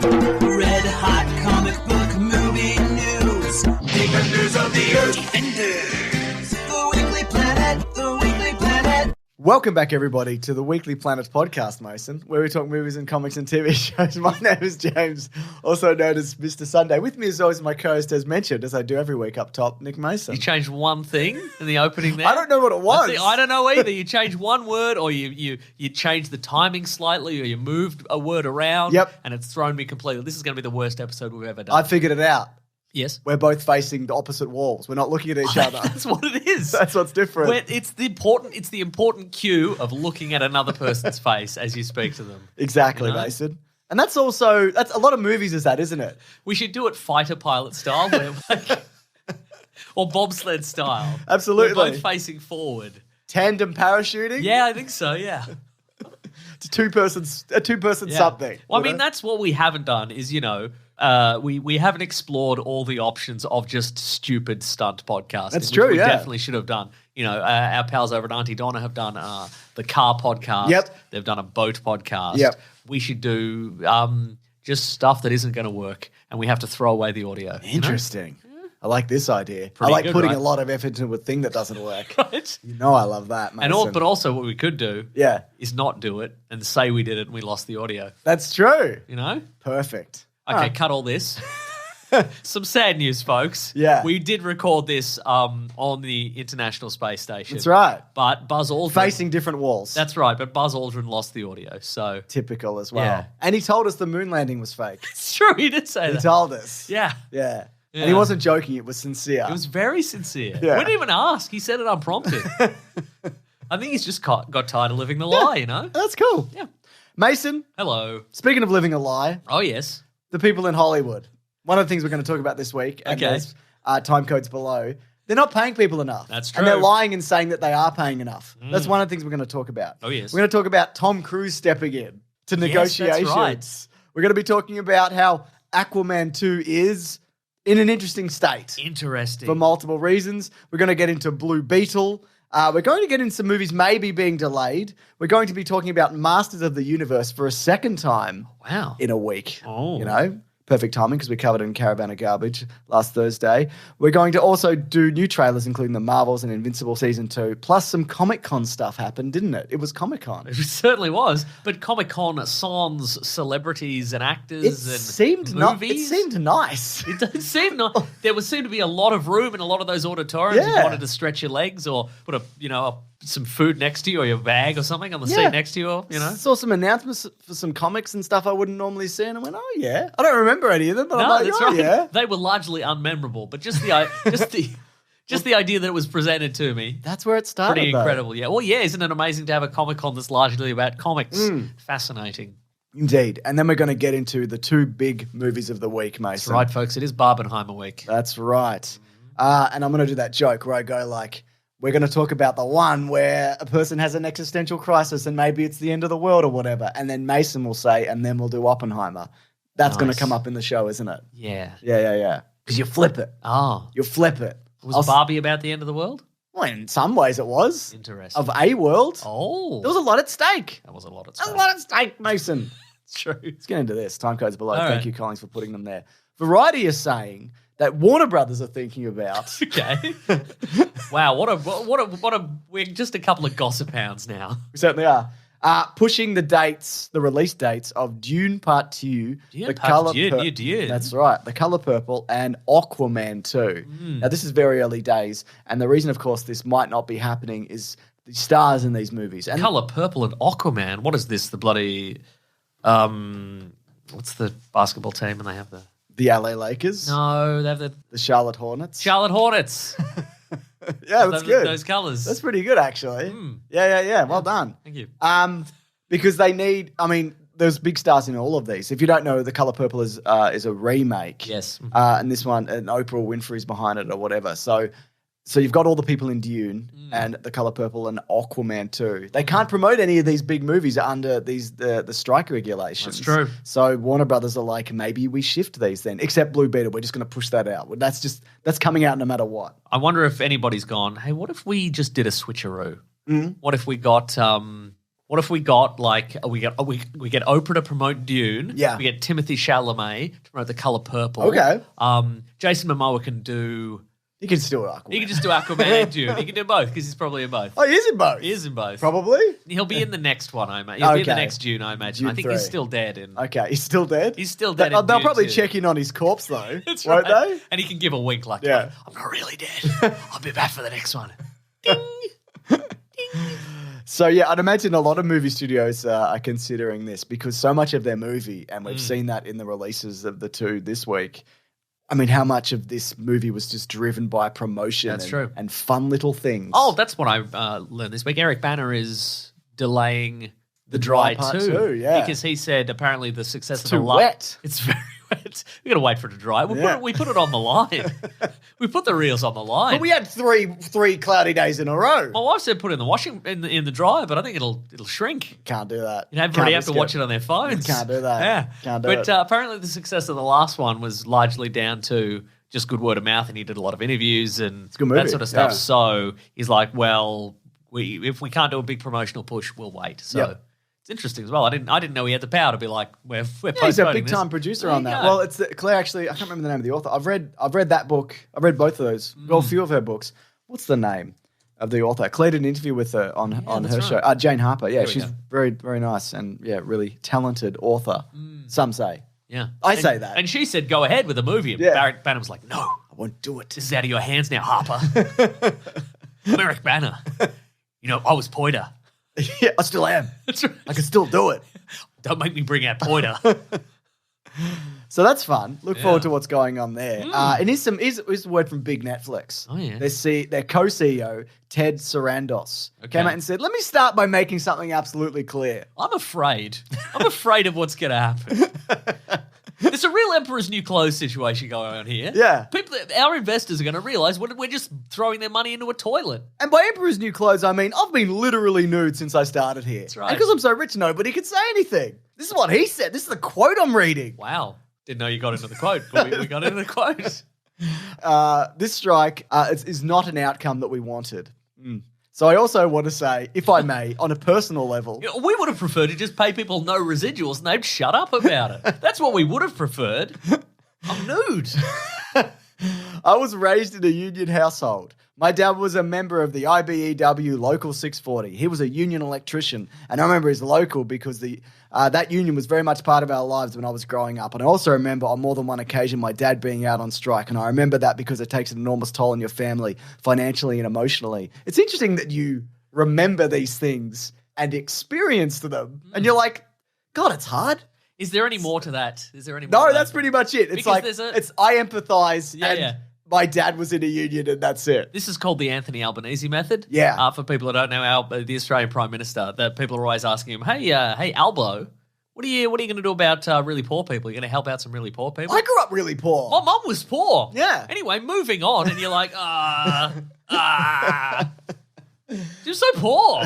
Red hot comic book movie news. Defenders of the Earth. Defenders. The Weekly Planet. The Weekly Planet. Welcome back, everybody, to the Weekly Planet podcast, Mason, where we talk movies and comics and TV shows. My name is James, also known as Mr. Sunday. With me, as always, my co-host, as mentioned, as I do every week up top, Nick Mason. You changed one thing in the opening there. I don't know what it was. I don't know either. You changed one word, or you changed the timing slightly, or you moved a word around. Yep. And it's thrown me completely. This is going to be the worst episode we've ever done. I figured it out. Yes. We're both facing the opposite walls. We're not looking at each other. That's what it is. That's what's different. It's the important cue of looking at another person's face as you speak to them. Exactly, You know? Mason. And that's a lot of movies is that, isn't it? We should do it fighter pilot style, or bobsled style. Absolutely. We're both facing forward. Tandem parachuting? Yeah, I think so. Yeah. It's a two-person Yeah. something. Well, I you mean, know? that's what we haven't done is, we haven't explored all the options of just stupid stunt podcasting. That's which true, we yeah. definitely should have done. Our pals over at Auntie Donna have done the car podcast. Yep. They've done a boat podcast. Yep. We should do just stuff that isn't going to work, and we have to throw away the audio. you know? Interesting. I like this idea. Pretty I like good, putting right? a lot of effort into a thing that doesn't work. Right? You know I love that, Mason. But also what we could do Yeah, is not do it and say we did it and we lost the audio. that's true. You know? Perfect. Okay, cut all this. Some sad news, folks. Yeah. We did record this on the International Space Station. That's right. But Buzz Aldrin... Facing different walls. That's right, but Buzz Aldrin lost the audio, so... typical as well. Yeah. And he told us the moon landing was fake. It's true, he did say He that. told us. Yeah. Yeah. And Yeah. he wasn't joking. It was sincere. It was very sincere. Yeah. We didn't even ask. He said it unprompted. I think he's just got tired of living the lie, you know? That's cool. Yeah. Mason, Hello. speaking of living a lie, Oh, yes. the people in Hollywood. One of the things we're going to talk about this week, and Okay. there's time codes below, they're not paying people enough. That's And they're true. lying and saying that they are paying enough. That's one of the things we're going to talk about. Oh, yes. We're going to talk about Tom Cruise stepping in to negotiations. right. We're going to be talking about how Aquaman 2 is in an interesting state Interesting. for multiple reasons. We're going to get into Blue Beetle. We're going to get into some movies maybe being delayed. We're going to be talking about Masters of the Universe for a second time Wow. in a week. Oh. You know, perfect timing because we covered it in Caravan of Garbage last Thursday. We're going to also do new trailers, including the Marvels and Invincible Season 2, plus some Comic-Con stuff happened, didn't it? It was Comic-Con. It certainly was. But Comic-Con sans celebrities and actors It and seemed movies. It seemed nice. It seemed not. There would seem to be a lot of room in a lot of those auditoriums if Yeah. you wanted to stretch your legs or put some food next to you or your bag or something on the Yeah. seat next to you. Or, Saw some announcements for some comics and stuff I wouldn't normally see, and I went, "Oh yeah." I don't remember any of them, but I'm No, like, that's "Oh right. yeah." They were largely unmemorable, but just the idea that it was presented to me. That's where it started. Pretty though. incredible, yeah. Well, yeah, isn't it amazing to have a Comic-Con that's largely about comics? Fascinating. Indeed. And then we're going to get into the two big movies of the week, Mason. That's right, folks. It is Barbenheimer week. That's right. And I'm going to do that joke where I go like, we're going to talk about the one where a person has an existential crisis and maybe it's the end of the world or whatever. And then Mason will say, and then we'll do Oppenheimer. That's going to Nice. come up in the show, isn't it? Yeah. Yeah. Because you flip it. Oh. You flip it. Was Barbie about the end of the world? Well, in some ways it was. Interesting. Of a world. Oh. There was a lot at stake. That was a lot of There's stuff. a lot at stake, Mason. It's true. Let's get into this. Time codes below. All Thank right. you, Collins, for putting them there. Variety is saying that Warner Brothers are thinking about. Okay. Wow, we're just a couple of gossip hounds now. We certainly are. Pushing the release dates of Dune Part 2, Dune. That's right, The Color Purple, and Aquaman 2. Now, this is very early days, and the reason, of course, this might not be happening is the stars in these movies. And Color Purple and Aquaman. What is this? The bloody what's the basketball team? And they have the LA Lakers, they have the Charlotte Hornets. Charlotte Hornets. Yeah, that's good. Those colors. That's pretty good, actually. Yeah. Well done. Thank you. Because they need, there's big stars in all of these. If you don't know, The Color Purple is a remake. Yes. And this one, and Oprah Winfrey's behind it or whatever. So you've got all the people in Dune and The Color Purple and Aquaman 2. They can't promote any of these big movies under the strike regulations. That's true. So Warner Brothers are like, maybe we shift these then. Except Blue Beetle, we're just going to push that out. That's coming out no matter what. I wonder if anybody's gone, hey, what if we just did a switcheroo? What if we got What if we got we get Oprah to promote Dune? Yeah. We get Timothée Chalamet to promote The Color Purple. Okay. Jason Momoa can do. He can still Aquaman. He can just do Aquaman and Dune. He can do both because he's probably in both. Oh, he is in both? He is in both. Probably? He'll be in the next one, I imagine. He'll be in the next Dune, I imagine. Dune I think 3. he's still dead. Okay, he's still dead? He's still dead. They'll in Dune probably 2. check in on his corpse, though. That's won't right. they? And he can give a wink like, Yeah. I'm not really dead. I'll be back for the next one. Ding. So, yeah, I'd imagine a lot of movie studios are considering this because so much of their movie, and we've seen that in the releases of the two this week. I mean, how much of this movie was just driven by promotion That's true. and fun little things? Oh, that's what I learned this week. Eric Banner is delaying The Dry Part 2. 2, yeah. Because he said apparently the success It's of too the wet. It's very wet. We got to wait for it to dry. We put it on the line. We put the reels on the line. But we had three cloudy days in a row. My wife said put it in the washing in the dryer, but I think it'll shrink. Can't do that. Everybody have to watch it on their phones. Can't do that. Yeah, Can't do but it. Apparently the success of the last one was largely down to just good word of mouth, and he did a lot of interviews and a good movie, that sort of stuff. yeah. So he's like, well, if we can't do a big promotional push, we'll wait. So. Yep. It's interesting as well. I didn't know he had the power to be like, we're Yeah, he's a postponing big time this. producer There on you that. go. Well, it's Claire. Actually, I can't remember the name of the author. I've read that book. I've read both of those. Well, a few of her books. What's the name of the author? Claire did an interview with her on her that's show. right. Jane Harper. Yeah, There we she's go. very very nice and really talented author. Some say. Yeah, I say that. and she said, "Go ahead with the movie." And Yeah. Barrett Banner was like, "No, I won't do it. this is out of your hands now, Harper." I'm Eric Banner. I was Pointer. Yeah, I still am. That's right. I can still do it. Don't make me bring out Pointer. So that's fun. Look forward Yeah. to what's going on there. And here's a word from Big Netflix. Oh, yeah. Their co-CEO, Ted Sarandos, Okay. came out and said, let me start by making something absolutely clear. I'm afraid. I'm afraid of what's going to happen. There's a real Emperor's New Clothes situation going on here. Yeah. Our investors are going to realize we're just throwing their money into a toilet. And by Emperor's New Clothes, I mean, I've been literally nude since I started here. That's right. And because I'm so rich, nobody can say anything. This is what he said. This is the quote I'm reading. Wow. Didn't know you got into the quote, but we got into the quote. This strike is not an outcome that we wanted. So I also want to say, if I may, on a personal level, We would have preferred to just pay people no residuals and they'd shut up about it. That's what we would have preferred. I'm nude. I was raised in a union household. My dad was a member of the IBEW Local 640. He was a union electrician, and I remember he's local because that union was very much part of our lives when I was growing up. And I also remember on more than one occasion my dad being out on strike, and I remember that because it takes an enormous toll on your family financially and emotionally. It's interesting that you remember these things and experience them, and you're like, God, it's hard. Is there any more to that? Is there any more No, to that's that? pretty much it. It's Because like there's I empathize, Yeah, and yeah. my dad was in a union, and that's it. This is called the Anthony Albanese method. Yeah. For people who don't know, the Australian Prime Minister, that people are always asking him, hey, Albo, what are you going to do about really poor people? You're going to help out some really poor people? I grew up really poor. My mum was poor. Yeah. Anyway, moving on, and you're like, you're so poor.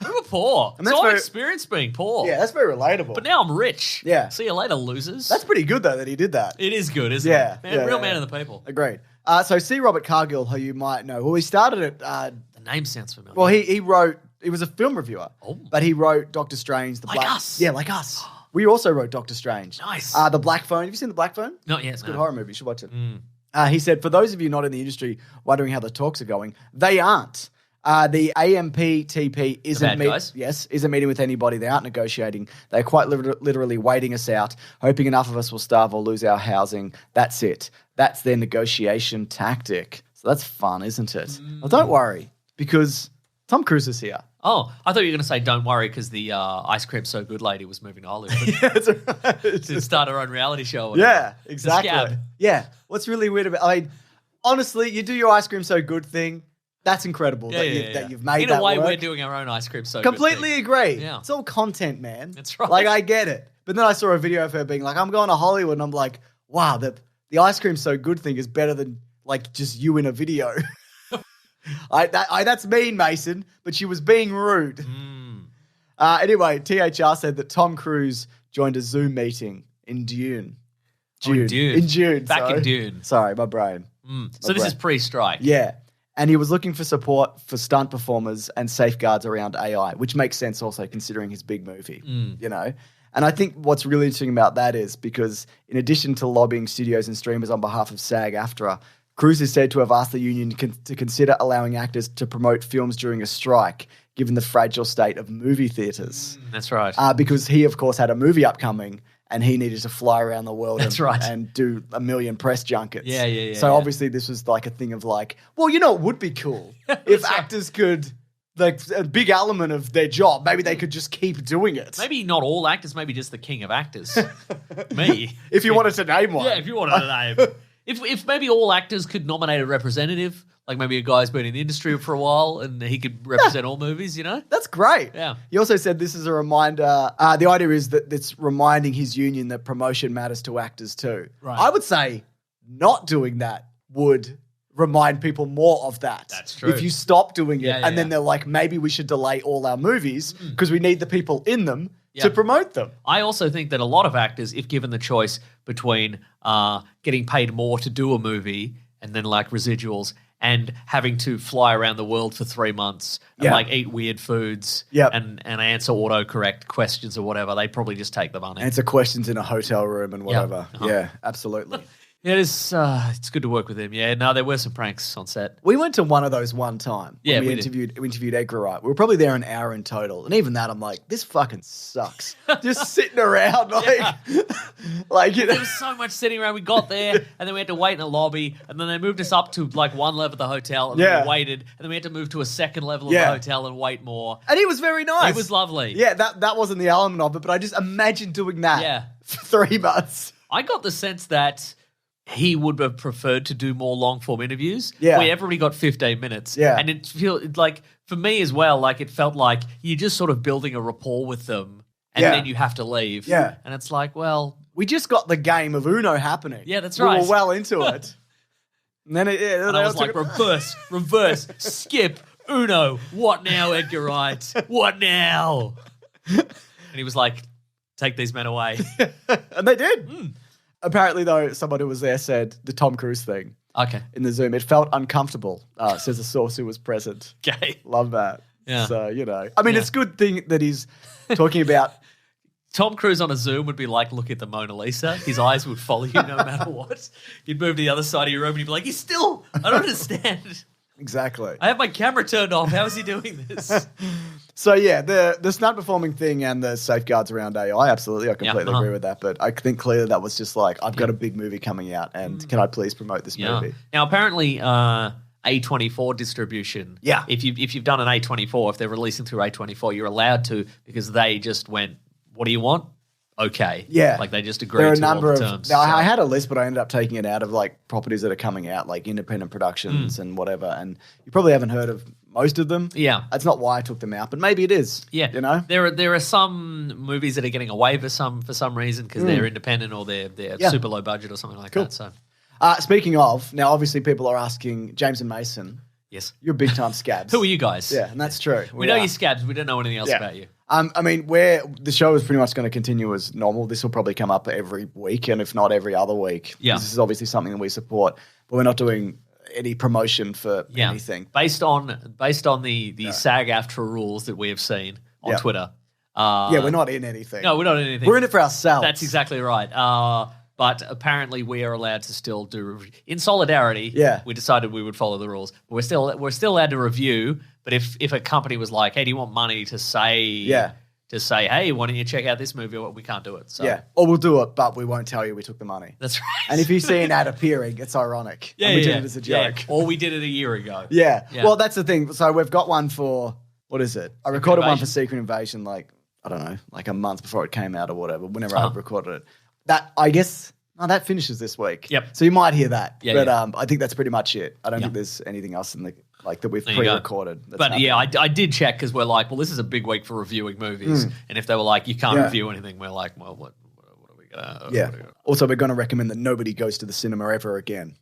We were poor. And So that's I very- experienced being poor. Yeah, that's very relatable. But now I'm rich. Yeah. See you later, losers. That's pretty good, though, that he did that. It is good, isn't Yeah, it? Man, yeah, real yeah, man yeah. of the people. Agreed. So C. Robert Cargill, who you might know, well, he started it. The name sounds familiar. Well, he wrote. He was a film reviewer, Oh. but he wrote Doctor Strange. Like us. Yeah, like us. We also wrote Doctor Strange. Nice. The Black Phone. Have you seen The Black Phone? Not yet. It's a good horror movie. You should watch it. He said, for those of you not in the industry wondering how the talks are going, they aren't. The AMPTP isn't bad guys? isn't meeting with anybody. They aren't negotiating. They're quite literally waiting us out, hoping enough of us will starve or lose our housing. That's it. That's their negotiation tactic. So that's fun, isn't it? Well, don't worry, because Tom Cruise is here. Oh, I thought you were going to say don't worry because the Ice Cream So Good lady was moving to Hollywood That's right. to start her own reality show. or whatever. Yeah, exactly. Scab. Yeah. What's really weird about? I mean, honestly, you do your ice cream so good thing. That's incredible that you've made In that a way, work. we're doing our own Ice Cream So Good Completely thing. agree. Yeah. It's all content, man. That's right. Like, I get it. But then I saw a video of her being like, I'm going to Hollywood, and I'm like, wow, the ice cream so good thing is better than like just you in a video. That's mean, Mason, but she was being rude. Anyway, THR said that Tom Cruise joined a Zoom meeting in June. Oh, in Dune. In June. Back sorry. in Dune. Sorry, my brain. So this is pre-strike. Yeah. And he was looking for support for stunt performers and safeguards around AI, which makes sense also considering his big movie, you know? And I think what's really interesting about that is because in addition to lobbying studios and streamers on behalf of SAG-AFTRA, Cruz is said to have asked the union to consider allowing actors to promote films during a strike, given the fragile state of movie theaters. That's right. Because he, of course, had a movie upcoming and he needed to fly around the world and do a million press junkets. Yeah. So obviously this was like a thing of like, well, you know, it would be cool if actors could, like a big element of their job, maybe they could just keep doing it. Maybe not all actors, maybe just the king of actors. Me. If you wanted to name one. Yeah, if you wanted to name. If maybe all actors could nominate a representative, like maybe a guy's been in the industry for a while and he could represent all movies, you know? That's great. Yeah. He also said this is a reminder. The idea is that it's reminding his union that promotion matters to actors too. Right. I would say not doing that would remind people more of that. That's true. If you stop doing it Yeah, and then yeah. they're like, maybe we should delay all our movies because we need the people in them to promote them. I also think that a lot of actors, if given the choice between getting paid more to do a movie and then like residuals and having to fly around the world for 3 months and like eat weird foods and answer autocorrect questions or whatever, they'd probably just take the money. Answer questions in a hotel room and whatever. Uh-huh. Yeah, absolutely. Yeah, it's good to work with him. Yeah, no, there were some pranks on set. We went to one of those one time. Yeah, when we we interviewed Edgar Wright. We were probably there an hour in total. And even that, I'm like, this fucking sucks. Just sitting around like you know. There was so much sitting around. We got there, and then we had to wait in a lobby, and then they moved us up to like one level of the hotel, and then we waited, and then we had to move to a second level of the hotel and wait more. And he was very nice. It was lovely. Yeah, that wasn't the element of it, but I just imagine doing that for 3 months. I got the sense that he would have preferred to do more long-form interviews Yeah. where everybody got 15 minutes. Yeah. And it felt like, for me as well, like it felt like you're just sort of building a rapport with them and then you have to leave. Yeah. And it's like, well... We just got the game of Uno happening. Yeah, that's we right. We were well into it. And then and I was like, reverse, skip, Uno. What now, Edgar Wright? What now? And he was like, take these men away. And they did. Apparently, though, someone who was there said the Tom Cruise thing in the Zoom. It felt uncomfortable, says a source who was present. Okay. Love that. Yeah. So, you know. I mean, it's a good thing that he's talking about. Tom Cruise on a Zoom would be like, look at the Mona Lisa. His eyes would follow you no matter what. You'd move to the other side of your room and you'd be like, I don't understand. Exactly. I have my camera turned off. How is he doing this? So, yeah, the stunt performing thing and the safeguards around AI, absolutely. I completely agree with that. But I think clearly that was just like, I've got a big movie coming out and can I please promote this movie? Now, apparently, A24 distribution. Yeah. If you've done an A24, if they're releasing through A24, you're allowed to because they just went, what do you want? Okay. Yeah. Like they just agreed there are a to number all of the terms. I had a list, but I ended up taking it out of like properties that are coming out, like independent productions and whatever. And you probably haven't heard of most of them. Yeah. That's not why I took them out, but maybe it is. Yeah. You know? There are some movies that are getting a waiver for some reason because they're independent or they're super low budget or something like that. So speaking of, now obviously people are asking James and Mason. Yes. You're big time scabs. Who are you guys? Yeah, and that's true. We know you're scabs. We don't know anything else about you. I mean, the show is pretty much going to continue as normal. This will probably come up every week, and if not every other week. Yeah. This is obviously something that we support, but we're not doing any promotion for anything. Based on the SAG-AFTRA rules that we have seen on Twitter. We're not in anything. No, we're not in anything. We're in it for ourselves. That's exactly right. But apparently we are allowed to still do in solidarity. Yeah. We decided we would follow the rules. But we're still allowed to review. But if a company was like, hey, do you want money to say hey, why don't you check out this movie? Well, we can't do it. So or we'll do it, but we won't tell you we took the money. that's right. And if you see an ad appearing, it's ironic. And we did it as a joke. Or we did it a year ago. Yeah. Well, that's the thing. So we've got one for, what is it? I recorded one for Secret Invasion, like, I don't know, like a month before it came out or whatever, whenever I recorded it. That, I guess, that finishes this week. Yep. So you might hear that. Yeah, but I think that's pretty much it. I don't think there's anything else in the, like, that we've pre-recorded. But I did check because we're like, well, this is a big week for reviewing movies. And if they were like, you can't review anything, we're like, well, what are we going to... Also, we're going to recommend that nobody goes to the cinema ever again.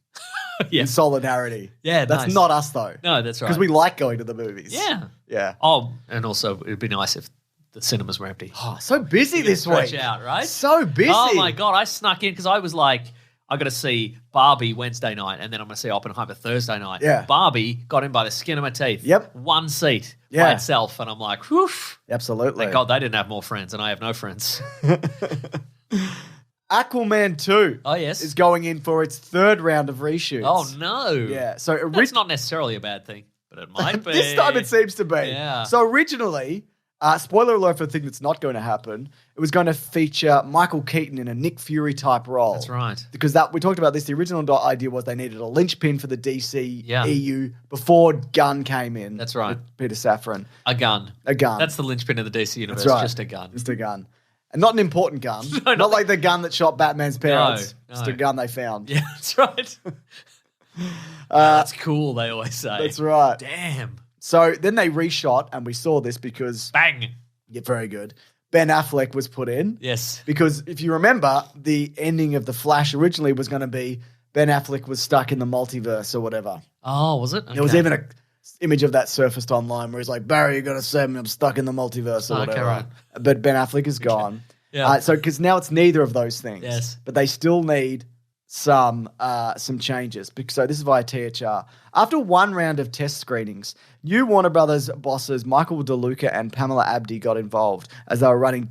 Yeah. In solidarity. Yeah, That's nice. not us, though. No, that's right. Because we like going to the movies. Yeah. Yeah. Oh, and also it'd be nice if the cinemas were empty. Oh, so busy this Stretch week. out, right? So busy. Oh my God, I snuck in because I was like, I got to see Barbie Wednesday night, and then I'm going to see Oppenheimer Thursday night. Yeah. Barbie got in by the skin of my teeth. Yep. One seat by Yeah. itself, and I'm like, whew. Absolutely. Thank God they didn't have more friends, and I have no friends. Aquaman 2 Oh, yes. is going in for its third round of reshoots. Oh, no. Yeah. So That's not necessarily a bad thing, but it might be. this time it seems to be. Yeah. So originally, spoiler alert for the thing that's not going to happen, it was going to feature Michael Keaton in a Nick Fury type role. That's right. Because we talked about this. The original idea was they needed a linchpin for the DC Yeah. EU before Gunn came in. That's right. with Peter Safran. A gun. A gun. That's the linchpin of the DC universe. That's right. Just a gun. Just a gun. And not an important gun. No, not like the gun that shot Batman's parents. No. Just a gun they found. Yeah, that's right. That's coal, they always say. That's right. Damn. So then they reshot, and we saw this because... Bang. Yeah, very good. Ben Affleck was put in. Yes. Because if you remember, the ending of The Flash originally was going to be Ben Affleck was stuck in the multiverse or whatever. Oh, was it? There was Okay. even a image of that surfaced online where he's like, Barry, you got to save me. I'm stuck in the multiverse or Okay, whatever. right. But Ben Affleck is gone. Yeah. So because now it's neither of those things. Yes. But they still need some changes. So this is via THR. After one round of test screenings, new Warner Brothers bosses Michael DeLuca and Pamela Abdy got involved as they were running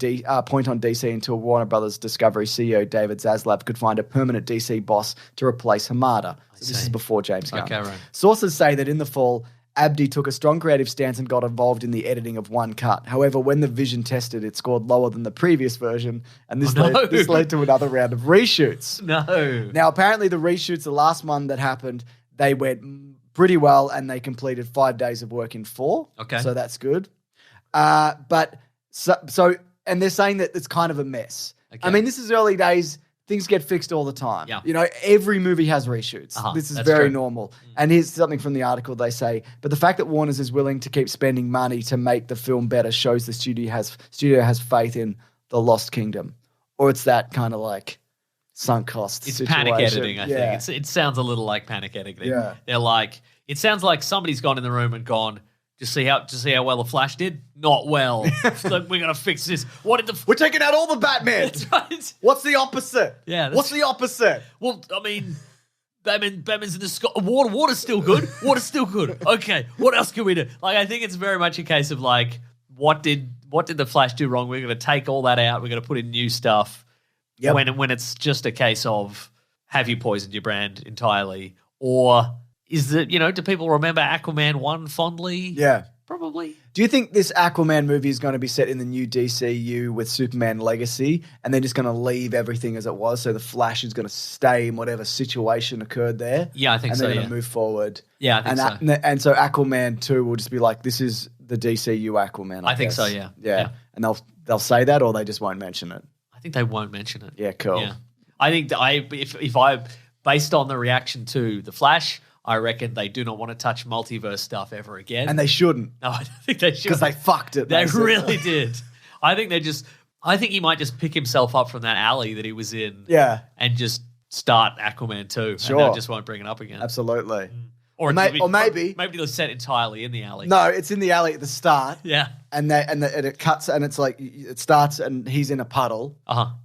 point on DC until Warner Brothers Discovery CEO David Zaslav could find a permanent DC boss to replace Hamada. So this is before James Gunn. Okay, right. Sources say that in the fall, Abdi took a strong creative stance and got involved in the editing of one cut. However, when the vision tested, it scored lower than the previous version, and this led to another round of reshoots. No. Now, apparently the reshoots, the last one that happened, they went pretty well, and they completed 5 days of work in 4. Okay. So that's good. And they're saying that it's kind of a mess. Okay. I mean, this is early days. Things get fixed all the time. Yeah. You know, every movie has reshoots. This is that's very true. normal. And here's something from the article. They say, but the fact that Warner's is willing to keep spending money to make the film better shows the studio has faith in the Lost Kingdom. Or it's that kind of like sunk cost It's situation. panic editing, I think. It sounds a little like panic editing. Yeah. They're like, it sounds like somebody's gone in the room and gone, just see how well the Flash did? Not well. Look, we're going to fix this. What did the... We're taking out all the Batman. That's right. What's the opposite? Yeah, What's the opposite? Well, I mean, Batman's in the sky. Water's still good. Water's still good. Okay, what else can we do? Like, I think it's very much a case of like, what did the Flash do wrong? We're going to take all that out. We're going to put in new stuff. Yep. When it's just a case of, have you poisoned your brand entirely, or is it, do people remember Aquaman 1 fondly? Yeah. Probably. Do you think this Aquaman movie is going to be set in the new DCU with Superman Legacy, and they're just going to leave everything as it was, so the Flash is going to stay in whatever situation occurred there? Yeah, I think so, And they're going yeah. to move forward. Yeah, I think so. And so Aquaman 2 will just be like, this is the DCU Aquaman, I think guess. so, yeah. Yeah. Yeah. And they'll say that, or they just won't mention it. I think they won't mention it. Yeah, cool. Yeah. I think if I, based on the reaction to The Flash, I reckon they do not want to touch multiverse stuff ever again. And they shouldn't, No, I don't think they should. because they fucked it. They basically. really did. I think he might just pick himself up from that alley that he was in. Yeah, And just start Aquaman 2. Sure. And they just won't bring it up again. absolutely. Or maybe they'll set entirely in the alley. No, it's in the alley at the start. Yeah. And it cuts, and it's like it starts, and he's in a puddle,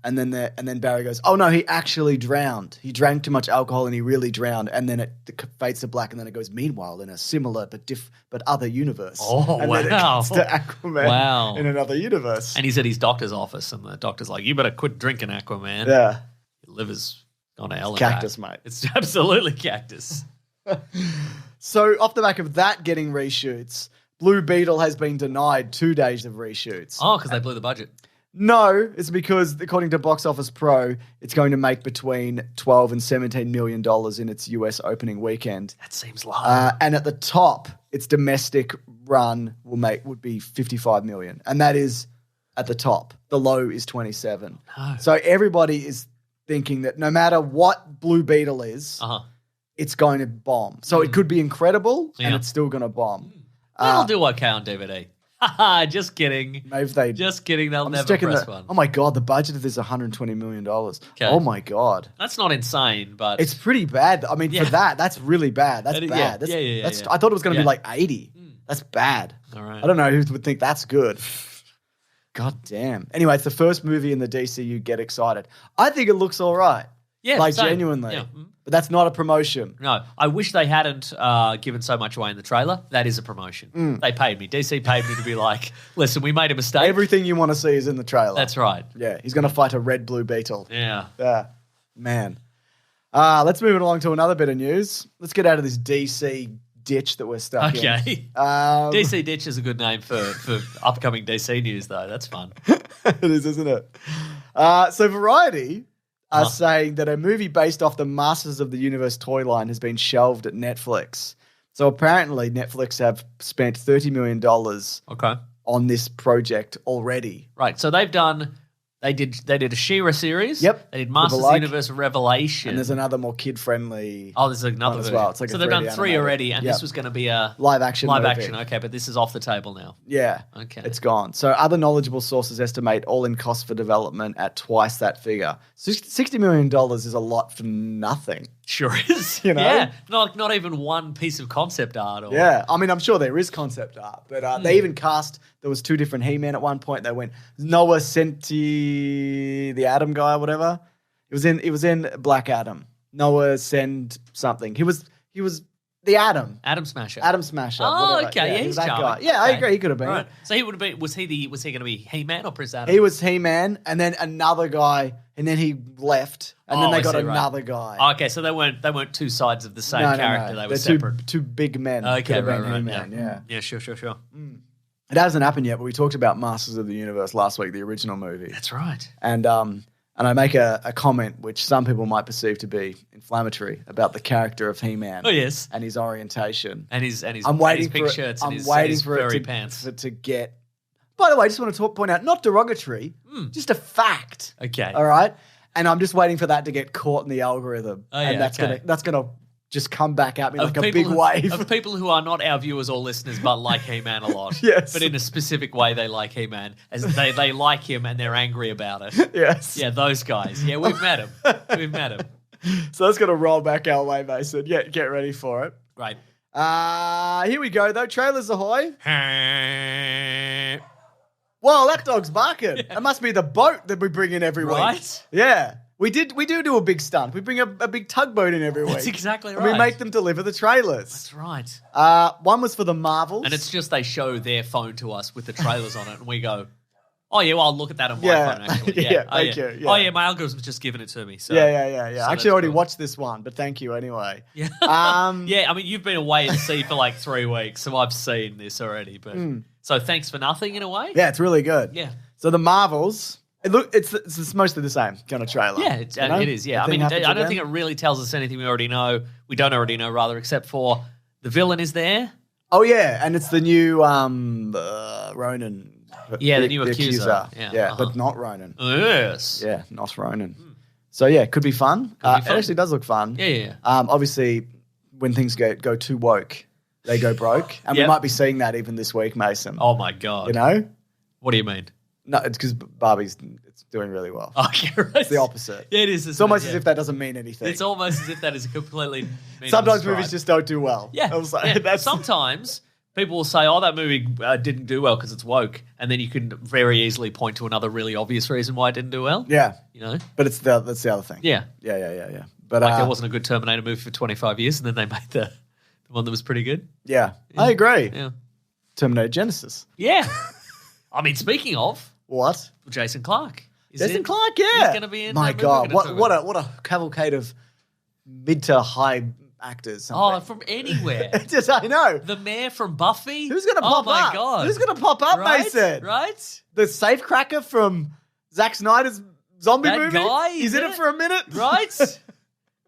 and then Barry goes, "Oh no, he actually drowned. He drank too much alcohol, and he really drowned." And then it fades to black, and then it goes, "Meanwhile, in a similar but other univerce." Oh, and then it wow. cuts to Aquaman Wow. in another universe. And he's at his doctor's office, and the doctor's like, "You better quit drinking, Aquaman. Yeah, Your liver's gone to hell and cactus, back." mate. It's absolutely cactus. So off the back of that getting reshoots, Blue Beetle has been denied 2 days of reshoots. Oh, because they blew the budget. No, it's because, according to Box Office Pro, it's going to make between $12 and $17 million in its US opening weekend. That seems low. And at the top, its domestic run would be $55 million. And that is at the top. The low is 27. No. So everybody is thinking that no matter what Blue Beetle is, it's going to bomb. So it could be incredible, and Yeah. it's still going to bomb. It'll do okay on DVD. Haha, just kidding. Maybe they... Just kidding. They'll I'm never just checking press one. Oh my God, the budget of this is $120 million. Oh my God. That's not insane, but It's pretty bad. I mean, Yeah. for that's really bad. That's That is- bad. yeah. That's, Yeah. I thought it was going to Yeah. be like 80. That's bad. All right. I don't know who would think that's good. God damn. Anyway, it's the first movie in the DCU. Get excited. I think it looks all right. Yeah, like same. genuinely. Yeah. But that's not a promotion. No, I wish they hadn't given so much away in the trailer. That is a promotion. They paid me. DC paid me to be like, listen, we made a mistake. Everything you want to see is in the trailer. That's right. Yeah, he's going to fight a red blue beetle. Yeah. Man. Let's move it along to another bit of news. Let's get out of this DC ditch that we're stuck in. Okay. DC Ditch is a good name for upcoming DC news, though. That's fun. It is, isn't it? So Variety are saying that a movie based off the Masters of the Universe toy line has been shelved at Netflix. So apparently Netflix have spent $30 million on this project already. Right. So they did a She-Ra series. Yep. They did Masters of the Universe Revelation. And there's another more kid-friendly there's another one as well. It's like so a they've done 3D 3 animated. already, and this was going to be a live action movie. Okay, but this is off the table now. Yeah. Okay. It's gone. So other knowledgeable sources estimate all-in cost for development at twice that figure. $60 million is a lot for nothing. Sure is. You know? Yeah. Not even one piece of concept art. Yeah. I mean, I'm sure there is concept art, but they even cast, there was 2 different He-Man at one point. They went Noah Senti, the Atom guy or whatever. It was in Black Adam. Noah Send something. He was the Atom. Adam Smasher. Adam Smasher. Oh, whatever. okay. Yeah, he's that charming. guy. Yeah, I Okay. agree. He could have been. Right. So he would have been. Was he going to be He-Man or Prince Adam? He was He-Man, and then another guy, and then he left, and then they got another guy. Okay, so they weren't two sides of the same character. They were They're separate. two big men. Okay, Could have been right, He-Man, yeah. Yeah, sure. It hasn't happened yet, but we talked about Masters of the Universe last week, the original movie. That's right. And I make a comment which some people might perceive to be inflammatory about the character of He-Man. Oh yes, and his orientation and his I'm waiting pink for shirts I'm and his, waiting his for furry it pants. to get. By the way, I just want to point out, not derogatory, just a fact. Okay, all right. And I'm just waiting for that to get caught in the algorithm, and that's gonna just come back at me like a big wave of people who are not our viewers or listeners, but like He-Man a lot. Yes, but in a specific way, they like He-Man as they like him and they're angry about it. Yes, yeah, those guys. Yeah, we've met him. So that's gonna roll back our way, Mason. Yeah, get ready for it. Right. Here we go though. Trailers ahoy! Well, that dog's barking. It must be the boat that we bring in every week. Right? Yeah. We do a big stunt. We bring a big tugboat in every week. That's exactly right. And we make them deliver the trailers. That's right. One was for the Marvels. And it's just they show their phone to us with the trailers on it, and we go, oh, yeah, well, I'll look at that on my phone, actually. Yeah, thank you. Yeah. Oh, yeah, my algorithm's just given it to me. So. Yeah. So I actually already watched this one, but thank you anyway. Yeah. Yeah, I mean, you've been away at sea for like 3 weeks, so I've seen this already. But So thanks for nothing in a way? Yeah, it's really good. Yeah. So the Marvels... It's mostly the same kind of trailer. Yeah, it is. Yeah, I mean, I don't think it really tells us anything we already know. We don't already know, rather, except for the villain is there. Oh yeah, and it's the new Ronan. Yeah, the new accuser. Yeah, but not Ronan. Yes. Yeah, not Ronan. So yeah, could be fun. It actually does look fun. Yeah. Obviously, when things go too woke, they go broke, and we might be seeing that even this week, Mason. Oh my god. You know? What do you mean? No, it's because Barbie's doing really well. Okay, right. It's the opposite. Yeah, it is. It's almost as if that doesn't mean anything. It's almost as if that is a completely Sometimes movies just don't do well. Yeah. Sometimes people will say, oh, that movie didn't do well because it's woke. And then you can very easily point to another really obvious reason why it didn't do well. Yeah. You know? But that's the other thing. Yeah. Yeah. But there wasn't a good Terminator movie for 25 years and then they made the one that was pretty good. Yeah. I agree. Yeah. Terminator Genesis. Yeah. I mean, speaking of... What? Jason Clarke. Jason Clarke, yeah. He's going to be in. My God, what a cavalcade of mid to high actors. Oh, from anywhere. I know. The mayor from Buffy. Who's going to pop up? Oh my God. Who's going to pop up? Right? They said. Right. The safecracker from Zack Snyder's zombie that movie. Guy, He's in it for a minute. Right.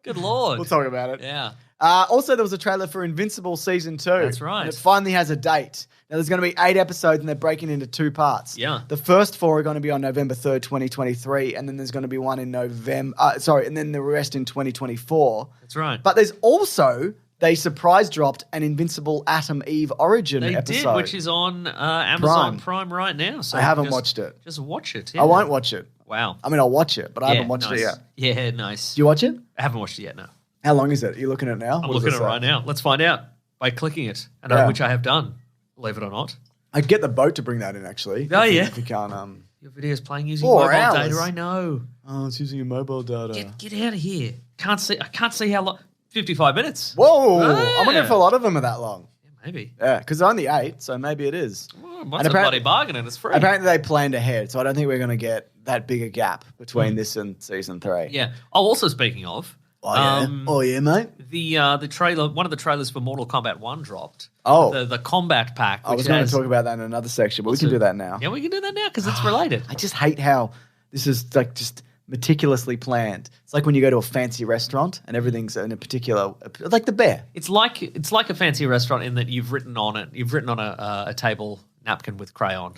Good Lord. We'll talk about it. Yeah. Also, there was a trailer for Invincible Season 2. That's right. And it finally has a date. Now, there's going to be 8 episodes, and they're breaking into 2 parts. Yeah. The first 4 are going to be on November 3rd, 2023, and then there's going to be one in November... and then the rest in 2024. That's right. But there's also... They surprise dropped an Invincible Atom Eve Origin episode. They did, which is on Amazon Prime right now. So I haven't watched it. Just watch it. Yeah. I won't watch it. Wow. I mean, I'll watch it, but I haven't watched it yet. Yeah, nice. Do you watch it? I haven't watched it yet, no. How long is it? Are you looking at it now? I'm looking at it right now. Let's find out by clicking it, which I have done, believe it or not. I'd get the boat to bring that in, actually. Oh, yeah. If you can't... Your video's playing using 4 mobile hours? data. I know. Oh, it's using your mobile data. Get out of here. I can't see how long. 55 minutes. Whoa! Ah. I wonder if a lot of them are that long. Yeah, maybe. Yeah, because only 8, so maybe it is. Well, what's a bloody bargain and it's free. Apparently they planned ahead, so I don't think we're going to get that big a gap between this and season 3. Yeah. Oh, also speaking of, Oh yeah, mate. the trailer, one of the trailers for Mortal Kombat 1 dropped. Oh. The combat pack. I was going to talk about that in another section, but we can do that now. Yeah, we can do that now because it's related. I just hate how this is like just meticulously planned. It's like when you go to a fancy restaurant and everything's in a particular, like the bear. It's like a fancy restaurant in that you've written on a table napkin with crayon.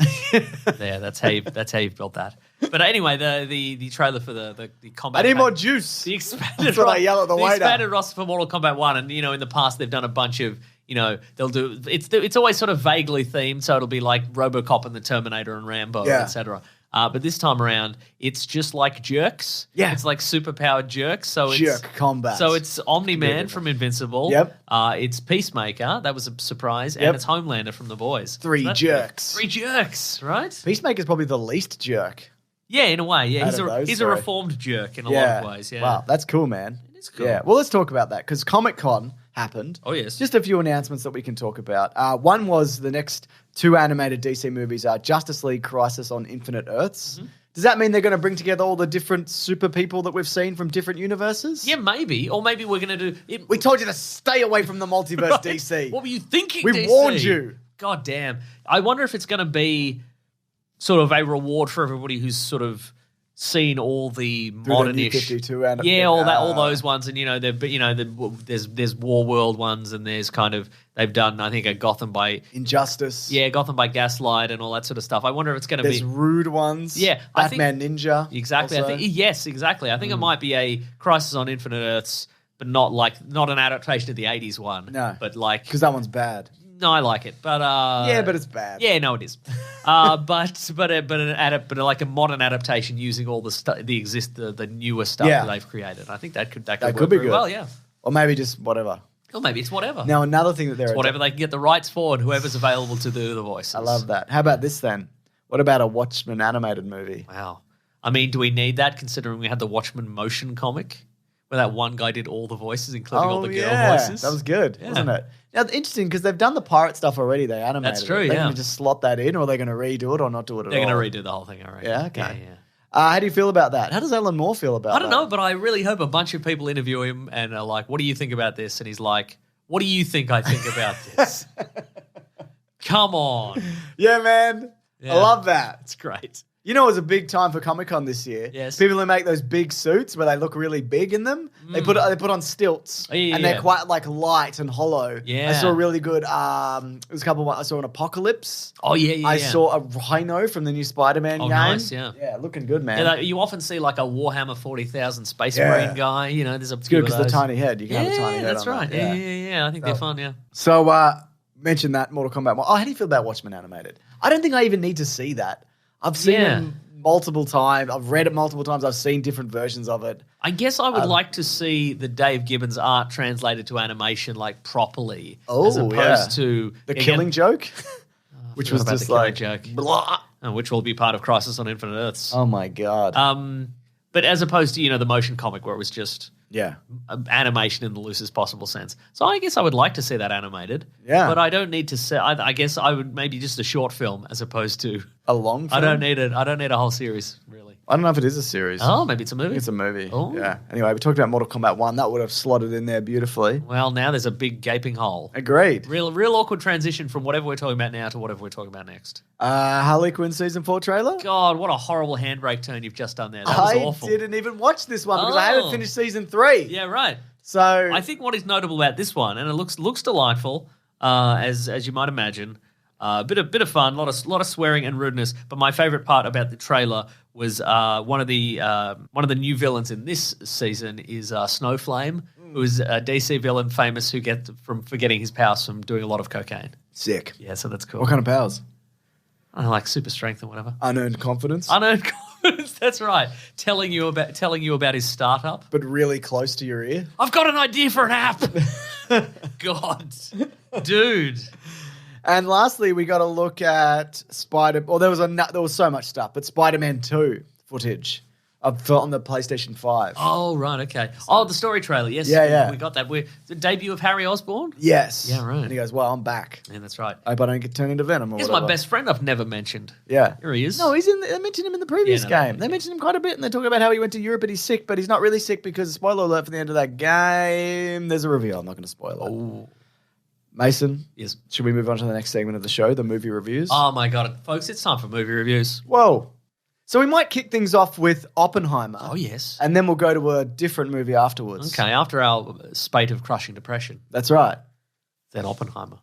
There, that's how you've built that. But anyway, the trailer for the combat. I need pack, more juice. The expanded. That's what I yell at the waiter. Expanded roster for Mortal Kombat 1, and in the past they've done a bunch of. They'll do it's always sort of vaguely themed, so it'll be like RoboCop and the Terminator and Rambo, etc. But this time around, it's just like jerks. Yeah. It's like superpowered jerks. So Jerk combat. So it's Omni-Man from Invincible. Yep. It's Peacemaker. That was a surprise. Yep. And it's Homelander from The Boys. Three So that's jerks. 3 jerks, right? Peacemaker's probably the least jerk. Yeah, in a way. Yeah, Out of those he's a three. reformed jerk in a lot of ways. Yeah. Wow, that's cool, man. It is cool. Yeah. Well, let's talk about that because Comic-Con happened. Oh, yes. Just a few announcements that we can talk about. One was the next 2 animated DC movies are Justice League Crisis on Infinite Earths. Mm-hmm. Does that mean they're going to bring together all the different super people that we've seen from different universes? Yeah, maybe. Or maybe we're going to do it. We told you to stay away from the multiverse, DC. What were you thinking, We DC? warned you. God damn. I wonder if it's going to be sort of a reward for everybody who's sort of seen all the Through the New modern-ish. 52 and all those ones, and there's War World ones, and there's kind of they've done I think a Gotham by Injustice. Gotham by Gaslight and all that sort of stuff. I wonder if it's going to There's be rude ones. Yeah, I think- Batman Ninja. exactly. also. Exactly. I think it might be a Crisis on Infinite Earths, but not an adaptation of the '80s one. No. but like Because that one's bad. no, I like it, but Yeah, but it's bad. Yeah, no, it is. but like a modern adaptation using all the newer stuff Yeah. that they've created. I think that could That work could be very good. well. Yeah, Or maybe just whatever. or maybe it's whatever. Now, another thing that they're... Whatever they can get the rights for, and whoever's available to do the voices. I love that. How about this then? What about a Watchmen animated movie? Wow. I mean, do we need that considering we had the Watchmen motion comic where that one guy did all the voices, including all the girl voices? That was good, Yeah. wasn't it? Now, interesting because they've done the pirate stuff already. They animated That's true, it. They're yeah. going to just slot that in, or they're going to redo it or not do it at They're all. going to redo the whole thing, I reckon. Yeah, okay. Yeah. How do you feel about that? How does Alan Moore feel about that? I don't know, but I really hope a bunch of people interview him and are like, what do you think about this? And he's like, what do you think I think about this? Come on. Yeah, man. Yeah. I love that. It's great. You know, it was a big time for Comic-Con this year. Yes. People who make those big suits where they look really big in them, they put on stilts, Oh, yeah, and yeah. they're quite like light and hollow. Yeah. I saw a really good. There's a couple. I saw an Apocalypse. Oh, yeah. I saw a Rhino from the new Spider-Man game. Nice, yeah. Yeah, looking good, man. Yeah, you often see like a Warhammer 40,000 Space Yeah. Marine guy. There's a it's good because the tiny head. You can have a tiny head. that's on right. that. Yeah. I think they're fun, yeah. So, mention that Mortal Kombat 1. Oh, how do you feel about Watchmen animated? I don't think I even need to see that. I've seen Yeah. it multiple times. I've read it multiple times. I've seen different versions of it. I guess I would like to see the Dave Gibbons art translated to animation like properly, as opposed to The Killing Joke, which was about just the Killing like Joke. blah. which will be part of Crisis on Infinite Earths. Oh my god! But as opposed to the motion comic where it was just yeah, animation in the loosest possible sense. So I guess I would like to see that animated. Yeah. But I don't need to see. I guess I would maybe just a short film as opposed to. a long film. I don't need it. I don't need a whole series really. I don't know if it is a series. Oh, maybe it's a movie. It's a movie. Oh. Yeah. Anyway, we talked about Mortal Kombat 1. That would have slotted in there beautifully. Well, now there's a big gaping hole. Agreed. Real awkward transition from whatever we're talking about now to whatever we're talking about next. Harley Quinn season 4 trailer. God, what a horrible handbrake turn you've just done there. That was I awful. didn't even watch this one because I haven't finished season 3. Yeah, right. So I think what is notable about this one, and it looks delightful, as you might imagine, bit of fun, lot of swearing and rudeness. But my favorite part about the trailer was one of the new villains in this season is Snowflame, who is a DC villain famous who gets for getting his powers from doing a lot of cocaine. sick. Yeah, so that's cool. What kind of powers? I don't know, like super strength or whatever. Unearned confidence, Unearned confidence. That's right. Telling you about his startup. but really close to your ear. I've got an idea for an app. God, dude. And lastly, we got to look at there was so much stuff, but Spider-Man 2 footage on the PlayStation 5. Oh, right, okay. The story trailer, yes. Yeah. We got that. The debut of Harry Osborn? Yes. Yeah, right. And he goes, well, I'm back. Yeah, that's right. I hope I don't get turned into Venom or He's whatever. my best friend I've never mentioned. Yeah. Here he is. No, they mentioned him in the previous game. They mentioned him quite a bit, and they talk about how he went to Europe and he's sick, but he's not really sick because, spoiler alert for the end of that game, there's a reveal. I'm not going to spoil it. Oh. Mason? Yes. Should we move on to the next segment of the show, the movie reviews? Oh, my God. Folks, it's time for movie reviews. Whoa. So we might kick things off with Oppenheimer. Oh, yes. And then we'll go to a different movie afterwards. Okay, after our spate of crushing depression, That's right. then Oppenheimer.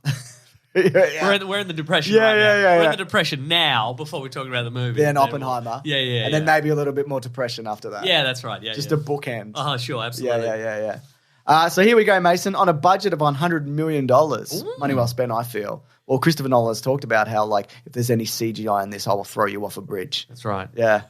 Yeah. We're in the depression Yeah, right now. yeah, yeah, We're yeah. in the depression now before we talk about the movie. Then Oppenheimer. Yeah. And then maybe a little bit more depression after that. Yeah, that's right. Yeah, Just yeah. a bookend. Oh, sure, absolutely. Yeah. So here we go, Mason. On a budget of $100 million. Money well spent, I feel. Well, Christopher Nolan has talked about how, like, if there's any CGI in this, I will throw you off a bridge. That's right. Yeah.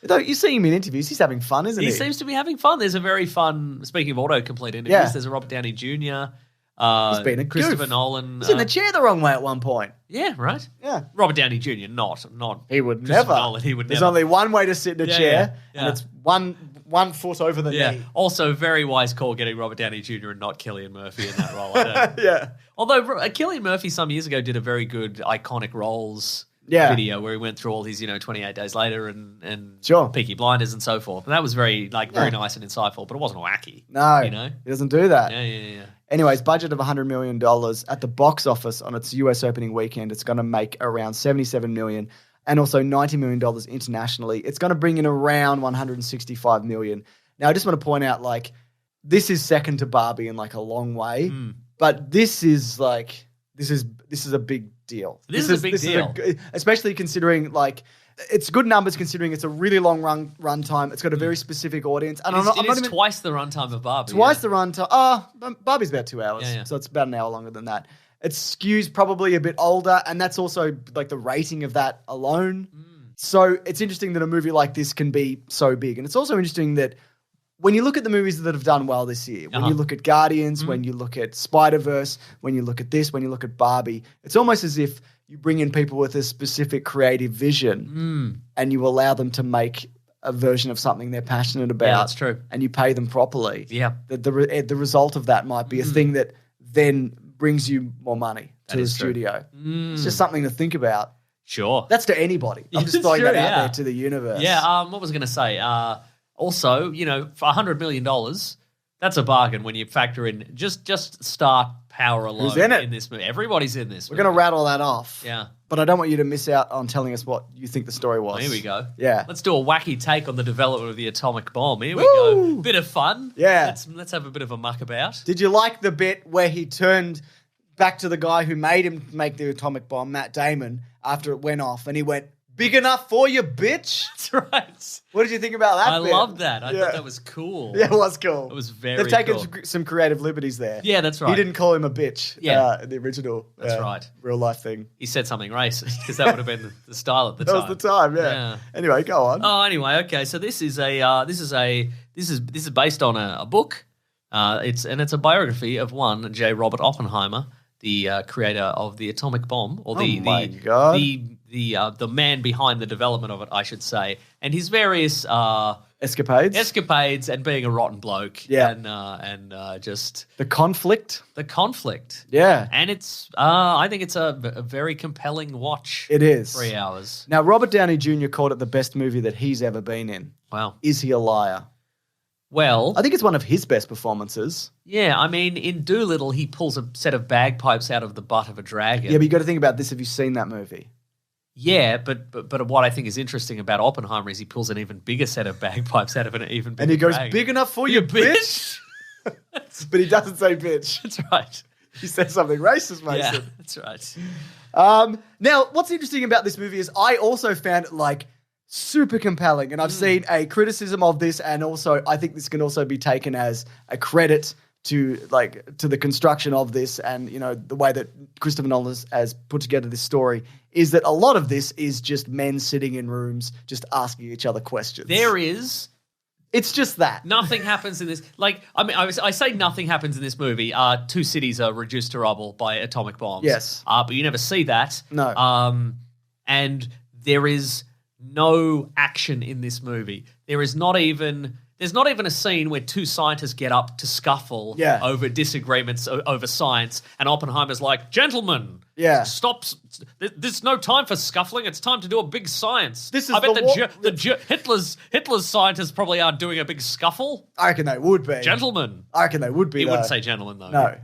Though you see him in interviews, he's having fun, isn't he? He seems to be having fun. There's a very fun, speaking of autocomplete interviews, Yeah. there's a Robert Downey Jr., He's been a goof. Christopher Nolan. He's in the chair the wrong way at one point. Yeah, right. Yeah. Robert Downey Jr., not He would Christopher never. Nolan, he would There's never. only one way to sit in a Yeah, chair, yeah. and it's one foot over the Yeah. knee. Also, very wise call getting Robert Downey Jr. and not Cillian Murphy in that role. I don't. Yeah. Although Cillian Murphy some years ago did a very good iconic roles video where he went through all his, 28 Days Later and Sure. Peaky Blinders and so forth. And that was very nice and insightful, but it wasn't wacky. No. You know? He doesn't do that. Yeah. Anyways, budget of $100 million at the box office on its US opening weekend. It's going to make around $77 million and also $90 million internationally. It's going to bring in around $165 million. Now, I just want to point out, like, this is second to Barbie in, like, a long way, but this is a big deal. This is a big deal. Especially considering, like, it's good numbers considering it's a really long run time. It's got a very specific audience. And It is twice the runtime of Barbie. Twice the runtime. Barbie's about 2 hours, Yeah. so it's about an hour longer than that. It skews probably a bit older, and that's also like the rating of that alone. So it's interesting that a movie like this can be so big. And it's also interesting that when you look at the movies that have done well this year, when you look at Guardians, when you look at Spider-Verse, when you look at this, when you look at Barbie, it's almost as if you bring in people with a specific creative vision and you allow them to make a version of something they're passionate about. Yeah, that's true. And you pay them properly. Yeah. The result of that might be a thing that then brings you more money to the studio. It's just something to think about. Sure. That's to anybody. I'm just It's throwing true, that out yeah. there to the universe. Yeah, what was I going to say? Also, for $100 million, that's a bargain when you factor in just star power alone. Who's in it? this movie. Everybody's in this We're movie. going to rattle that off. Yeah. But I don't want you to miss out on telling us what you think the story was. Here we go. Yeah. Let's do a wacky take on the development of the atomic bomb. Here we Woo! go. Bit of fun. Yeah. Let's have a bit of a muck about. Did you like the bit where he turned back to the guy who made him make the atomic bomb, Matt Damon, after it went off, and he went, "Big enough for you, bitch"? That's right. What did you think about that I bit? love that. I Yeah. thought that was cool. Yeah, it was cool. It was very They've taken cool. some creative liberties there. Yeah, that's right. He didn't call him a bitch in the original That's right. real life thing. He said something racist because that would have been the style at the That time. was the time, yeah. Anyway, go on. Oh, anyway, okay. So this is based on a book. It's a biography of one J. Robert Oppenheimer, the creator of the atomic bomb, or the man behind the development of it, I should say, and his various escapades and being a rotten bloke. Yeah. and just The conflict. the conflict. Yeah. And it's I think it's a very compelling watch. It is. 3 hours. Now, Robert Downey Jr. called it the best movie that he's ever been in. Wow. Is he a liar? Well, I think it's one of his best performances. yeah, I mean, in Doolittle, he pulls a set of bagpipes out of the butt of a dragon. Yeah, but you got to think about this. Have you seen that movie? Yeah, but what I think is interesting about Oppenheimer is he pulls an even bigger set of bagpipes out of an even bigger And he goes, dragon. "Big enough for you, bitch." But he doesn't say bitch. That's right. He says something racist, Mason. Yeah, that's right. Now, what's interesting about this movie is I also found it, like, super compelling, and I've seen a criticism of this, and also I think this can also be taken as a credit to the construction of this, and the way that Christopher Nolan has put together this story is that a lot of this is just men sitting in rooms just asking each other questions. There is It's just that. Nothing happens in this. Like, I mean, I say nothing happens in this movie. Two cities are reduced to rubble by atomic bombs. Yes. But you never see that. No. And there is no action in this movie. There's not even a scene where two scientists get up to scuffle over disagreements over science, and Oppenheimer's like, "Gentlemen, stop! There's no time for scuffling. It's time to do a big science." I bet Hitler's scientists probably aren't doing a big scuffle. I reckon they would be. Gentlemen. I reckon they would be. He wouldn't say gentlemen though. No,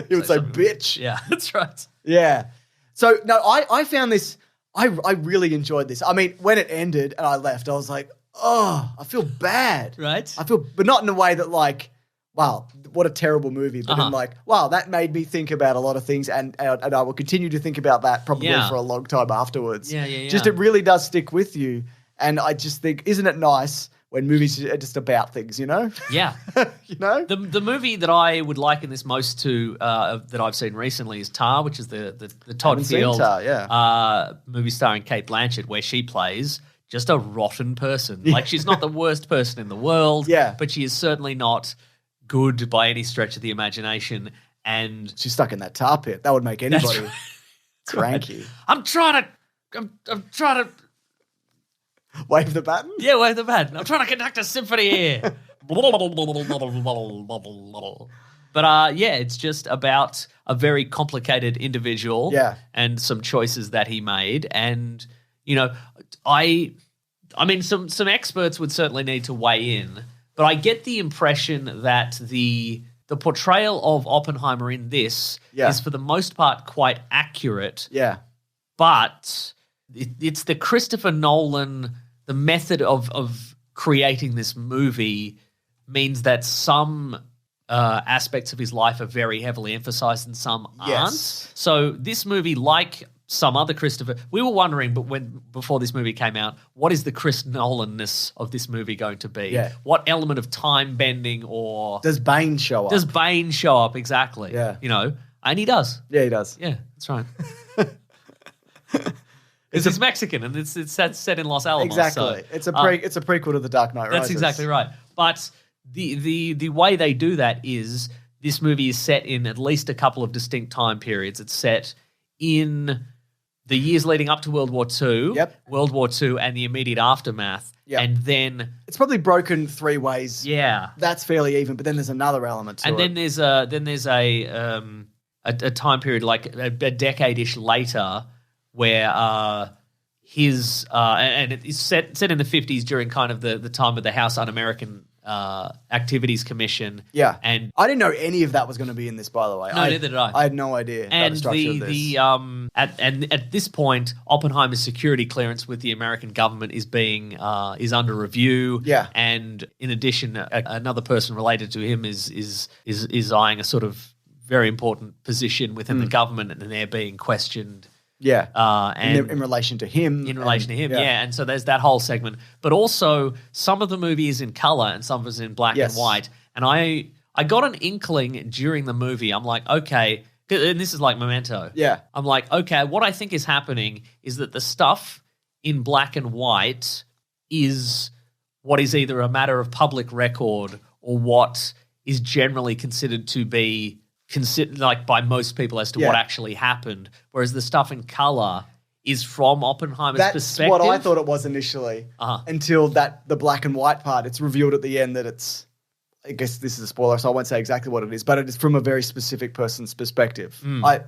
he would say bitch. Yeah, that's right. Yeah. So no, I found this. I really enjoyed this. I mean, when it ended and I left, I was like, oh, I feel bad. Right. But not in a way that like, wow, what a terrible movie. But in like, wow, that made me think about a lot of things, and I will continue to think about that probably for a long time afterwards. Yeah. Just it really does stick with you. And I just think, isn't it nice when movies are just about things, you know? Yeah. You know? The movie that I would liken this most to that I've seen recently is Tar, which is the Todd Field movie starring Cate Blanchett, where she plays just a rotten person. Like, she's not the worst person in the world, but she is certainly not good by any stretch of the imagination. And she's stuck in that tar pit. That would make anybody cranky. Right. I'm trying to wave the baton? Yeah, wave the baton. I'm trying to conduct a symphony here. But it's just about a very complicated individual and some choices that he made. And, you know, I mean, some experts would certainly need to weigh in, but I get the impression that the portrayal of Oppenheimer in this is for the most part quite accurate. Yeah. But it's the Christopher Nolan, the method of creating this movie means that some aspects of his life are very heavily emphasized and some aren't. So this movie, like some other Christopher, we were wondering, but before this movie came out, what is the Chris Nolan-ness of this movie going to be? Yeah. What element of time bending or does Bane show up? Exactly. Yeah. You know, and he does. Yeah, he does. Yeah, that's right. He's Mexican, and it's set in Los Alamos. Exactly. So, it's a prequel to The Dark Knight Rises. That's exactly right. But the way they do that is this movie is set in at least a couple of distinct time periods. It's set in the years leading up to World War II, World War II, and the immediate aftermath. Yep. And then it's probably broken three ways. Yeah, that's fairly even. But then there's another element to it. And then there's a time period like a decade-ish later where his and it's set in the 50s during kind of the time of the House Un-American Activities Commission. Yeah, and I didn't know any of that was going to be in this. By the way, no, neither did I. I had no idea about the structure of this. At this point, Oppenheimer's security clearance with the American government is is under review. Yeah, and in addition, another person related to him is eyeing a sort of very important position within the government, and they're being questioned. Yeah, and in relation to him. And so there's that whole segment. But also, some of the movie is in color and some of it is in black and white. And I got an inkling during the movie. I'm like, okay, and this is like Memento. Yeah. I'm like, okay, what I think is happening is that the stuff in black and white is what is either a matter of public record or what is generally considered to be considered like by most people as to what actually happened, whereas the stuff in color is from Oppenheimer's perspective. That's what I thought it was initially, until the black and white part. It's revealed at the end that it's, I guess this is a spoiler, so I won't say exactly what it is, but it is from a very specific person's perspective. I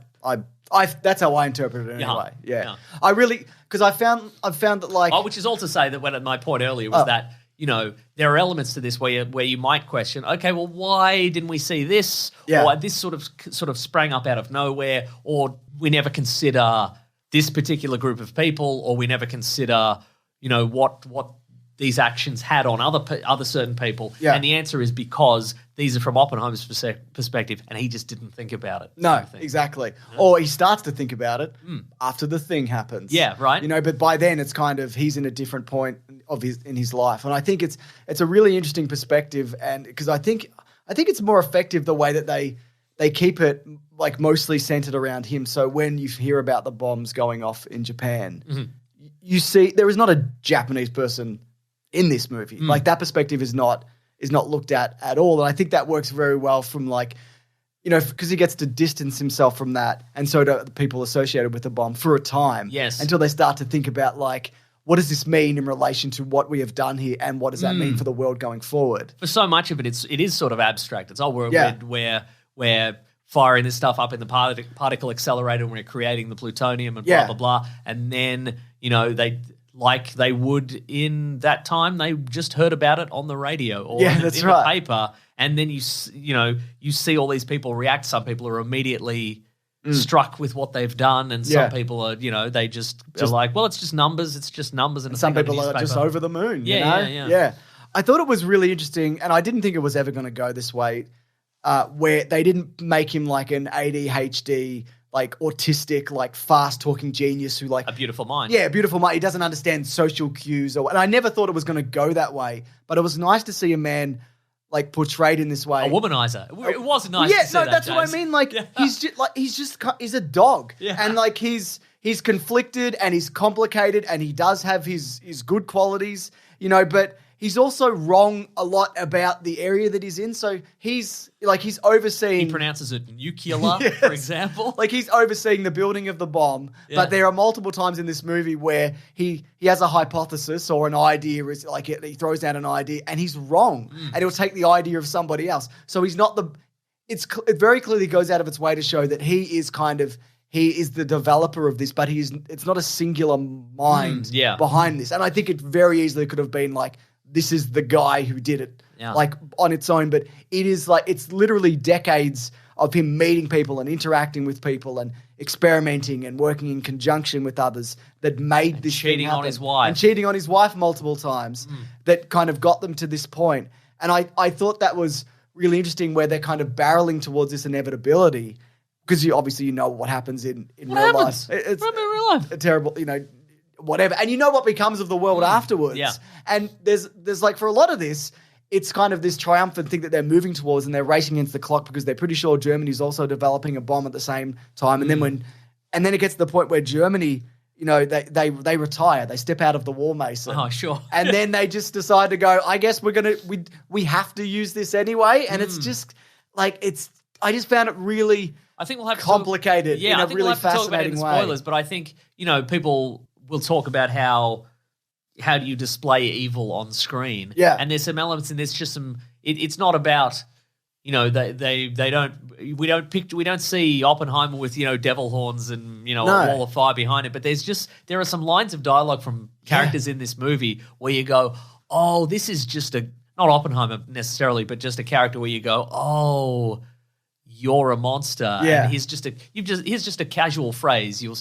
that's how I interpret it anyway. Yeah. I really, because I've found that like, which is all to say that when my point earlier was that, you know, there are elements to this where you might question, okay, well, why didn't we see this? Yeah. Or this sort of sprang up out of nowhere, or we never consider this particular group of people, or we never consider, you know, what these actions had on other certain people. Yeah. And the answer is because these are from Oppenheimer's perspective, and he just didn't think about it. No, exactly. Yeah. Or he starts to think about it after the thing happens. Yeah, right. You know, but by then it's kind of he's in a different point in his life, and I think it's a really interesting perspective, and because I think it's more effective the way that they keep it like mostly centered around him. So when you hear about the bombs going off in Japan, you see there is not a Japanese person in this movie. Like that perspective is not looked at all. And I think that works very well from like, you know, because he gets to distance himself from that, and so do the people associated with the bomb for a time. Yes. Until they start to think about like, what does this mean in relation to what we have done here, and what does that mean for the world going forward? For so much of it, it is sort of abstract. It's we're firing this stuff up in the particle accelerator and we're creating the plutonium and blah, blah, blah. And then, you know, they would in that time, they just heard about it on the radio or in the paper. And then you see all these people react. Some people are immediately struck with what they've done, and some people are, you know, they just are like, well, it's just numbers. It's just numbers. And some people are just over the moon. Yeah. I thought it was really interesting, and I didn't think it was ever going to go this way, where they didn't make him like an ADHD, like autistic, like fast talking genius who like a beautiful mind. Yeah, beautiful mind. He doesn't understand social cues, and I never thought it was going to go that way. But it was nice to see a man like portrayed in this way. A womanizer. It was nice to see that, that's James. what I mean. Like he's a dog. Yeah. And like he's conflicted and he's complicated and he does have his good qualities, you know, but he's also wrong a lot about the area that he's in. So he's overseeing. He pronounces it nuclear, for example. Like he's overseeing the building of the bomb. Yeah. But there are multiple times in this movie where he has a hypothesis or an idea, like he throws down an idea and he's wrong. And he'll take the idea of somebody else. So he's not it very clearly goes out of its way to show that he is the developer of this, but it's not a singular mind behind this. And I think it very easily could have been like, this is the guy who did it, like on its own. But it is like, it's literally decades of him meeting people and interacting with people and experimenting and working in conjunction with others that made this thing happen. On his wife. And cheating on his wife multiple times that kind of got them to this point. And I thought that was really interesting where they're kind of barreling towards this inevitability because you know what happens in real life. It's what happened in real life? A terrible, you know, whatever. And you know what becomes of the world afterwards. Yeah. And there's like, for a lot of this, it's kind of this triumphant thing that they're moving towards and they're racing against the clock because they're pretty sure Germany's also developing a bomb at the same time. And then it gets to the point where Germany, you know, they retire. They step out of the war, Mason. Oh, sure. And then they just decide to go, I guess we have to use this anyway. And it's just like, I just found it really I think we'll have complicated in a really fascinating way. Spoilers, but I think, you know, people will talk about how do you display evil on screen. Yeah. And there's some elements in this, just some, it's not about, you know, we don't see Oppenheimer with, you know, devil horns and, you know, a wall of fire behind it, but there are some lines of dialogue from characters in this movie where you go, oh, this is just not Oppenheimer necessarily, but just a character where you go, oh, you're a monster. Yeah. And here's just a casual phrase you'll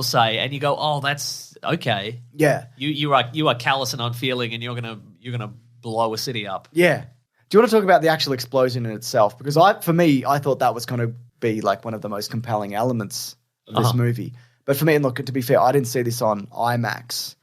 say, and you go, oh, that's okay. Yeah. You are callous and unfeeling, and you're gonna blow a city up. Yeah. Do you want to talk about the actual explosion in itself? Because I thought that was going to be like one of the most compelling elements of this movie. But for me, and look, to be fair, I didn't see this on IMAX.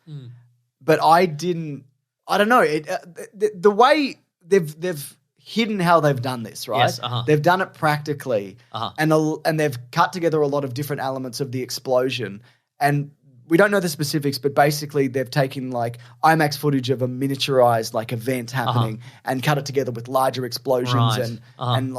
But I don't know. The way they've hidden how they've done this, right? Yes, They've done it practically, and they've cut together a lot of different elements of the explosion. And we don't know the specifics, but basically they've taken like IMAX footage of a miniaturized like event happening and cut it together with larger explosions and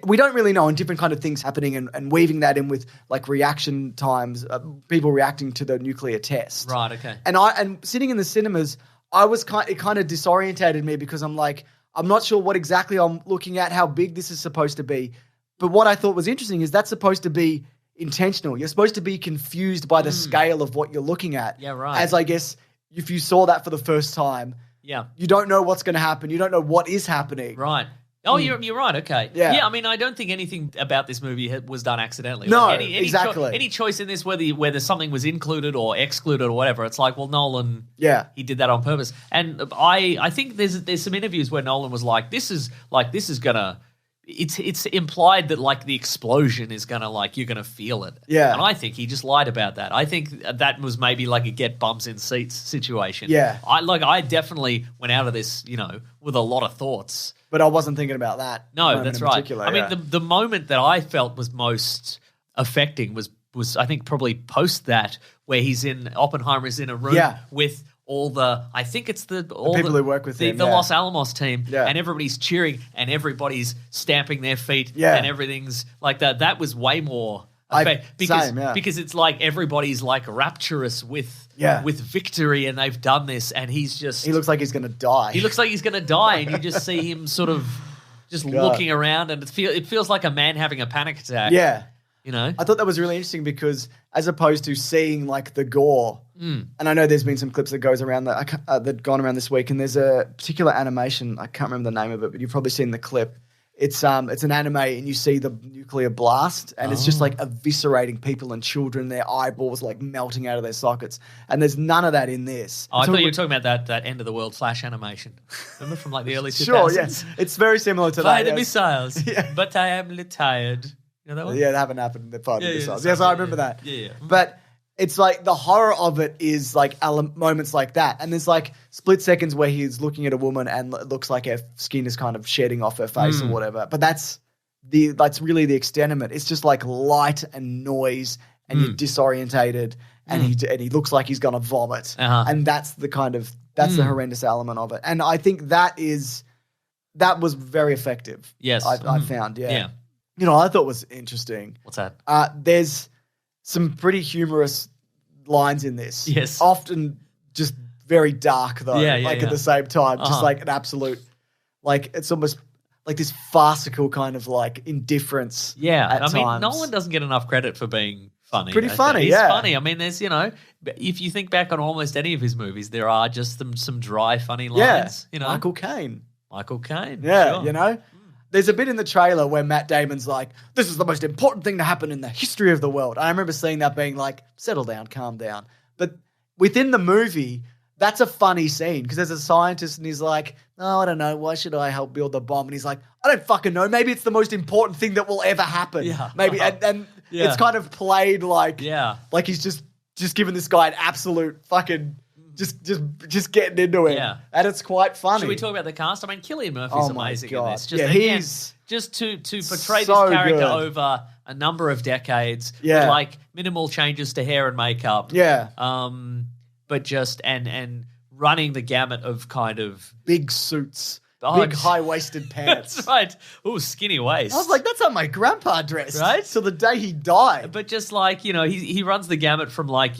we don't really know, and different kind of things happening and weaving that in with like reaction times, people reacting to the nuclear test. Right. Okay. And sitting in the cinemas, it kind of disorientated me because I'm like, I'm not sure what exactly I'm looking at, how big this is supposed to be. But what I thought was interesting is that's supposed to be intentional. You're supposed to be confused by the scale of what you're looking at. Yeah, right. As I guess if you saw that for the first time, you don't know what's going to happen. You don't know what is happening. Right. Oh, you're right. Okay. Yeah. I mean, I don't think anything about this movie was done accidentally. No, like exactly. Any choice in this, whether something was included or excluded or whatever, it's like, well, Nolan, he did that on purpose. And I think there's some interviews where Nolan was like, this is gonna. It's implied that like the explosion is gonna like you're gonna feel it. Yeah. And I think he just lied about that. I think that was maybe like a get bumps in seats situation. Yeah. I definitely went out of this, you know, with a lot of thoughts. But I wasn't thinking about that. No, that's right. I mean, the moment that I felt was most affecting was I think probably post that, where Oppenheimer is in a room with I think it's the people who work with him, the yeah. Los Alamos team, Yeah. and everybody's cheering and everybody's stamping their feet, Yeah. and everything's like that. That was way more because it's like everybody's like rapturous with victory, and they've done this, and he looks like he's going to die. He looks like he's going to die, and you just see him sort of just looking around, and it feels like a man having a panic attack. Yeah. You know? I thought that was really interesting because as opposed to seeing like the gore, and I know there's been some clips that goes around that gone around this week, and there's a particular animation, I can't remember the name of it, but you've probably seen the clip. It's an anime, and you see the nuclear blast, and it's just like eviscerating people and children, their eyeballs like melting out of their sockets, and there's none of that in this. I thought you were talking about that end of the world Flash animation. Remember from like the early 2000s? Sure, yes, it's very similar to Fire that. the missiles, but I am tired. You know that one? Yeah, that haven't happened in the fight Yeah, missiles. yeah, Yes, I remember that. Yeah. But it's like the horror of it is like moments like that. And there's like split seconds where he's looking at a woman and it looks like her skin is kind of shedding off her face or whatever. But that's really the extent of it. It's just like light and noise and you're disorientated and he looks like he's going to vomit. And that's the the horrendous element of it. And I think that was very effective. Yes. I found, Yeah. You know, I thought was interesting. What's that? There's some pretty humorous lines in this. Yes. Often just very dark though. At the same time. Just like an absolute, like it's almost like this farcical kind of like indifference. Yeah. At I mean, times. Nolan doesn't get enough credit for being funny. Pretty funny, He's yeah. funny. I mean, there's, if you think back on almost any of his movies, there are just some dry, funny lines. Yeah. You know? Michael Caine. Yeah. Sure. You know? There's a bit in the trailer where Matt Damon's like, this is the most important thing to happen in the history of the world. I remember seeing that being like, settle down, calm down. But within the movie, that's a funny scene because there's a scientist and he's like, oh, I don't know, why should I help build the bomb? And he's like, I don't fucking know. Maybe it's the most important thing that will ever happen. Yeah. Maybe. And it's kind of played like, like he's just giving this guy an absolute fucking... Just getting into it. Yeah. And it's quite funny. Should we talk about the cast? I mean, Cillian Murphy's amazing in this. He's just to portray so this character good. over a number of decades with Yeah. like minimal changes to hair and makeup. Yeah. But just and running the gamut of kind of big suits, Oh, big high-waisted pants. That's right. Ooh, skinny waist. I was like, that's how my grandpa dressed. Right? Till the day he died. But just like, he runs the gamut from like,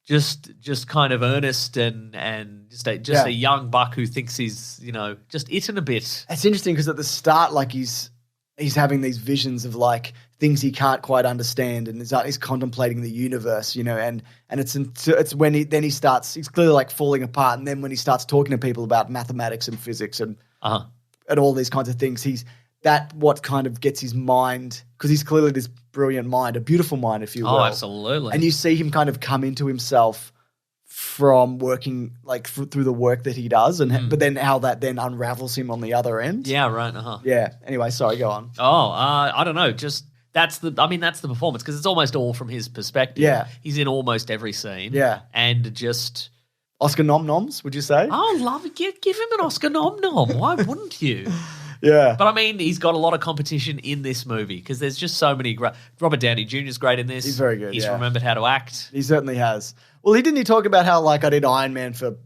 just kind of earnest and just a young buck who thinks he's, just eaten a bit. It's interesting because at the start, like he's having these visions of like things he can't quite understand, and he's contemplating the universe, and it's when he starts, he's clearly like falling apart, and then when he starts talking to people about mathematics and physics and all these kinds of things, what kind of gets his mind, because he's clearly this brilliant mind, a beautiful mind, if you will. Oh, absolutely. And you see him kind of come into himself from working like through the work that he does, but then how that then unravels him on the other end. Yeah, right. Yeah. Anyway, sorry, go on. Oh, I don't know. Just that's the performance because it's almost all from his perspective. Yeah. He's in almost every scene. Yeah. And just Oscar nom-noms, would you say? Oh, love it. Give him an Oscar nom-nom. Why wouldn't you? Yeah. But I mean, he's got a lot of competition in this movie because there's just so many great. Robert Downey Jr. is great in this. He's very good. He's remembered how to act. He certainly has. Well, he talk about how like I did Iron Man for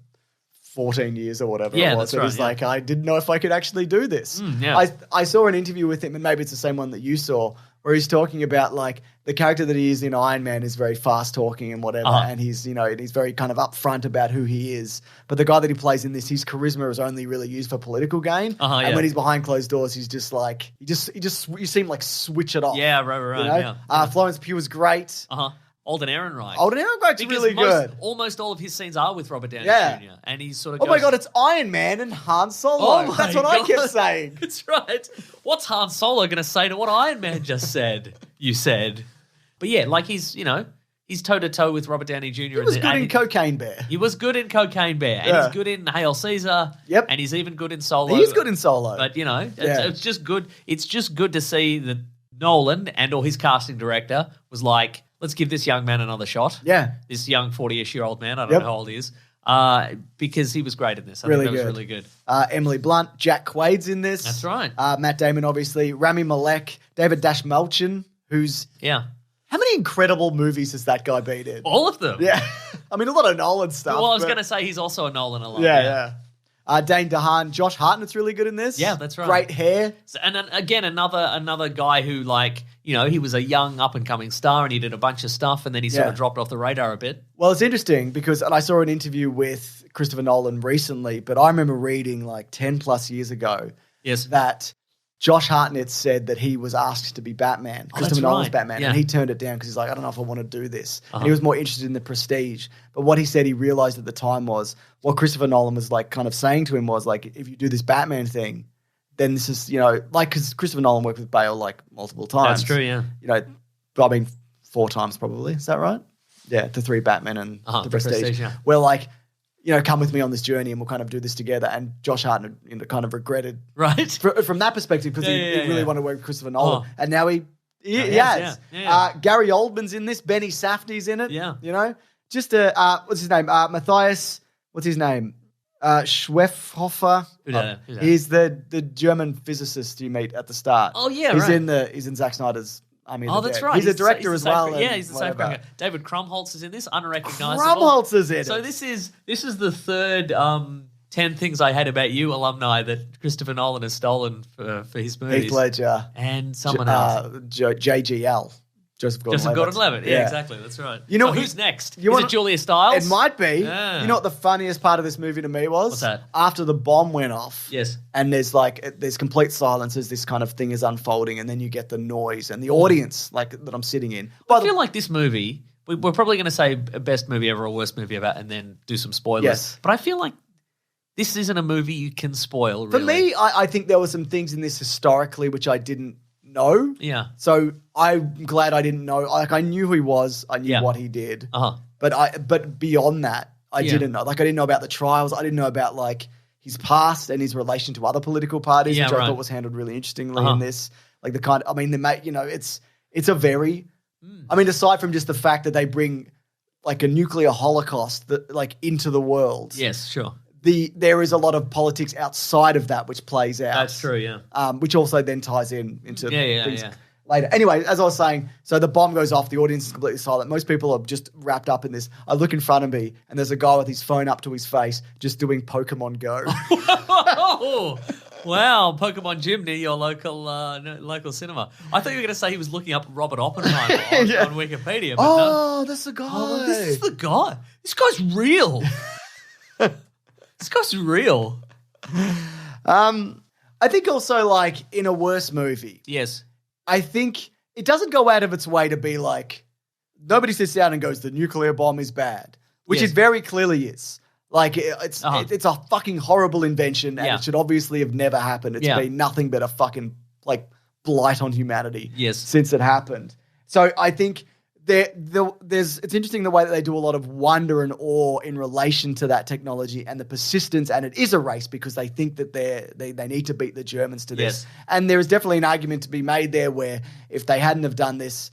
14 years or whatever. Yeah, it was. that's right. He's like, I didn't know if I could actually do this. Yeah. I saw an interview with him, and maybe it's the same one that you saw, where he's talking about like the character that he is in Iron Man is very fast talking and whatever, and he's he's very kind of upfront about who he is. But the guy that he plays in this, his charisma is only really used for political gain. And when he's behind closed doors, he's just like you see him like switch it off. Yeah, right. Yeah. Florence Pugh is great. Alden Ehrenreich. Alden Ehrenreich's really good. Almost all of his scenes are with Robert Downey Jr. And he's sort of Oh my God, it's Iron Man and Han Solo. Oh my That's what I kept saying. That's right. What's Han Solo going to say to what Iron Man just said? You said. But yeah, like he's toe-to-toe with Robert Downey Jr. He was good in Cocaine Bear. He was good in Cocaine Bear. And he's good in Hail Caesar. Yep. And he's even good in Solo. He's good in Solo. But, it's just good. It's just good to see that Nolan or his casting director was like, let's give this young man another shot. Yeah. This young 40-ish-year-old man. I don't know how old he is. Because he was great in this. I think that was really good. Emily Blunt, Jack Quaid's in this. That's right. Matt Damon, obviously. Rami Malek, David Dashmalchian, who's... Yeah. How many incredible movies has that guy been in? All of them. Yeah. I mean, a lot of Nolan stuff. Well, I was but- going to say he's also a Nolan alum. Yeah. Dane DeHaan, Josh Hartnett's really good in this. Yeah, that's right. Great hair. So, and then, again, another guy who, like, you know, he was a young up-and-coming star and he did a bunch of stuff and then he sort of dropped off the radar a bit. Well, it's interesting because and I saw an interview with Christopher Nolan recently, but I remember reading like 10 plus years ago that Josh Hartnett said that he was asked to be Batman. Christopher Nolan's Batman. And he turned it down because he's like, I don't know if I want to do this. And he was more interested in the prestige. But what he said he realized at the time was what Christopher Nolan was like kind of saying to him was like, if you do this Batman thing, then this is, you know, like because Christopher Nolan worked with Bale like multiple times. That's true, yeah. You know, I mean 4 times probably. Is that right? Yeah, the 3 Batman and the Prestige. Where like, you know, come with me on this journey and we'll kind of do this together. And Josh Hartnett, you know, kind of regretted from that perspective because he really wanted to work with Christopher Nolan. And now he has. Gary Oldman's in this. Benny Safdie's in it. Yeah. You know? Just what's his name? Matthias, what's his name? Schwefhofer. Who's that? He's the German physicist you meet at the start. Oh, yeah, he's in Zack Snyder's Army of the that's Dead. right. He's a director as well. He's the same guy. David Krumholtz is in this, unrecognizable. Krumholtz is in it. So this is the third 10 Things I Hate About You alumni that Christopher Nolan has stolen for his movies. Heath Ledger. And someone else. JGL. Joseph Gordon-Levitt. Yeah, exactly. That's right. You know, so who's next? Is it Julia Stiles? It might be. Yeah. You know what the funniest part of this movie to me was? What's that? After the bomb went off. Yes. And there's complete silence as this kind of thing is unfolding, and then you get the noise and the audience like that I'm sitting in. I feel like this movie, we're probably going to say best movie ever or worst movie ever, and then do some spoilers. Yes. But I feel like this isn't a movie you can spoil. Really. For me, I think there were some things in this historically which I didn't know. Yeah. So I'm glad I didn't know. Like I knew who he was. I knew what he did. But beyond that, I didn't know. Like I didn't know about the trials. I didn't know about like his past and his relation to other political parties, which I thought was handled really interestingly in this. Like the kind. It's a very. I mean, aside from just the fact that they bring like a nuclear holocaust into the world. Yes, sure. There is a lot of politics outside of that which plays out. That's true, yeah. Which also then ties into things yeah. later. Anyway, as I was saying, so the bomb goes off, the audience is completely silent. Most people are just wrapped up in this. I look in front of me, and there's a guy with his phone up to his face just doing Pokemon Go. Oh, wow, Pokemon Gym near your local cinema. I thought you were going to say he was looking up Robert Oppenheimer on Wikipedia. But that's the guy. Oh, this is the guy. This guy's real. This guy's real. I think also like in a worse movie. Yes. I think it doesn't go out of its way to be like, nobody sits down and goes, the nuclear bomb is bad, which it very clearly is. Like it's a fucking horrible invention and it should obviously have never happened. It's been nothing but a fucking like blight on humanity since it happened. So I think it's interesting the way that they do a lot of wonder and awe in relation to that technology and the persistence, and it is a race because they think that they need to beat the Germans to this. And there is definitely an argument to be made there where if they hadn't have done this,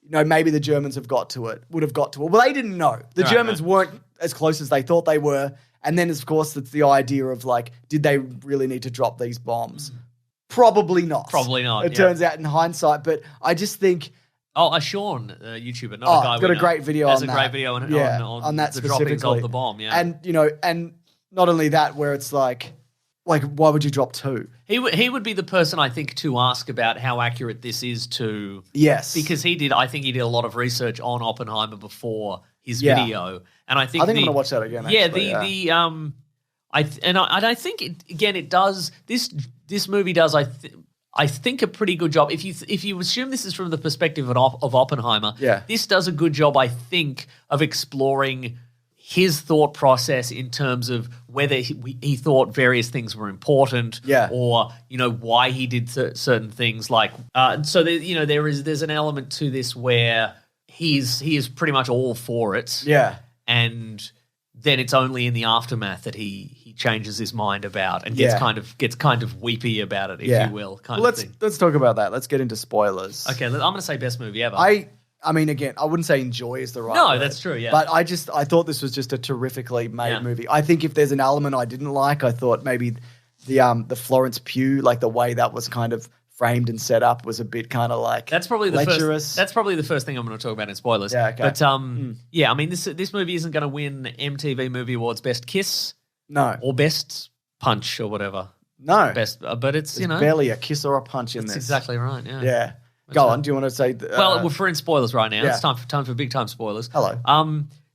you know, maybe the Germans would have got to it. Well, they didn't know. The Germans weren't as close as they thought they were. And then, of course, it's the idea of like, did they really need to drop these bombs? Probably not. It turns out in hindsight. But I just think... Oh, YouTuber, not a guy. Got a great video on that. Has a great video on that the droppings of the bomb, And, you know, and not only that, where it's like, why would you drop 2? He would be the person, I think, to ask about how accurate this is to... Yes. Because I think he did a lot of research on Oppenheimer before his video. And I think I'm going to watch that again, actually. I think, it does... This movie does, I think, a pretty good job. If you assume this is from the perspective of Oppenheimer, this does a good job, I think, of exploring his thought process in terms of whether he thought various things were important, or you know why he did certain things. Like, so there's an element to this where he is pretty much all for it, and then it's only in the aftermath that he changes his mind about and gets kind of weepy about it, if you will. Let's talk about that. Let's get into spoilers. Okay, I'm going to say best movie ever. I mean, again, I wouldn't say enjoy is the right word. That's true, yeah. But I thought this was just a terrifically made movie. I think if there's an element I didn't like, I thought maybe the Florence Pugh, like the way that was kind of framed and set up was a bit kind of like That's probably the lecherous. first. That's probably the first thing I'm going to talk about in spoilers. Yeah, okay. But yeah, I mean, this movie isn't going to win MTV Movie Awards Best Kiss No. or Best Punch or whatever. No. Best, but it's There's barely a kiss or a punch in that's this. exactly right. Yeah. Yeah. Go on. Do you want to say? Well, we're in spoilers right now. yeah. It's time for big time spoilers. Hello.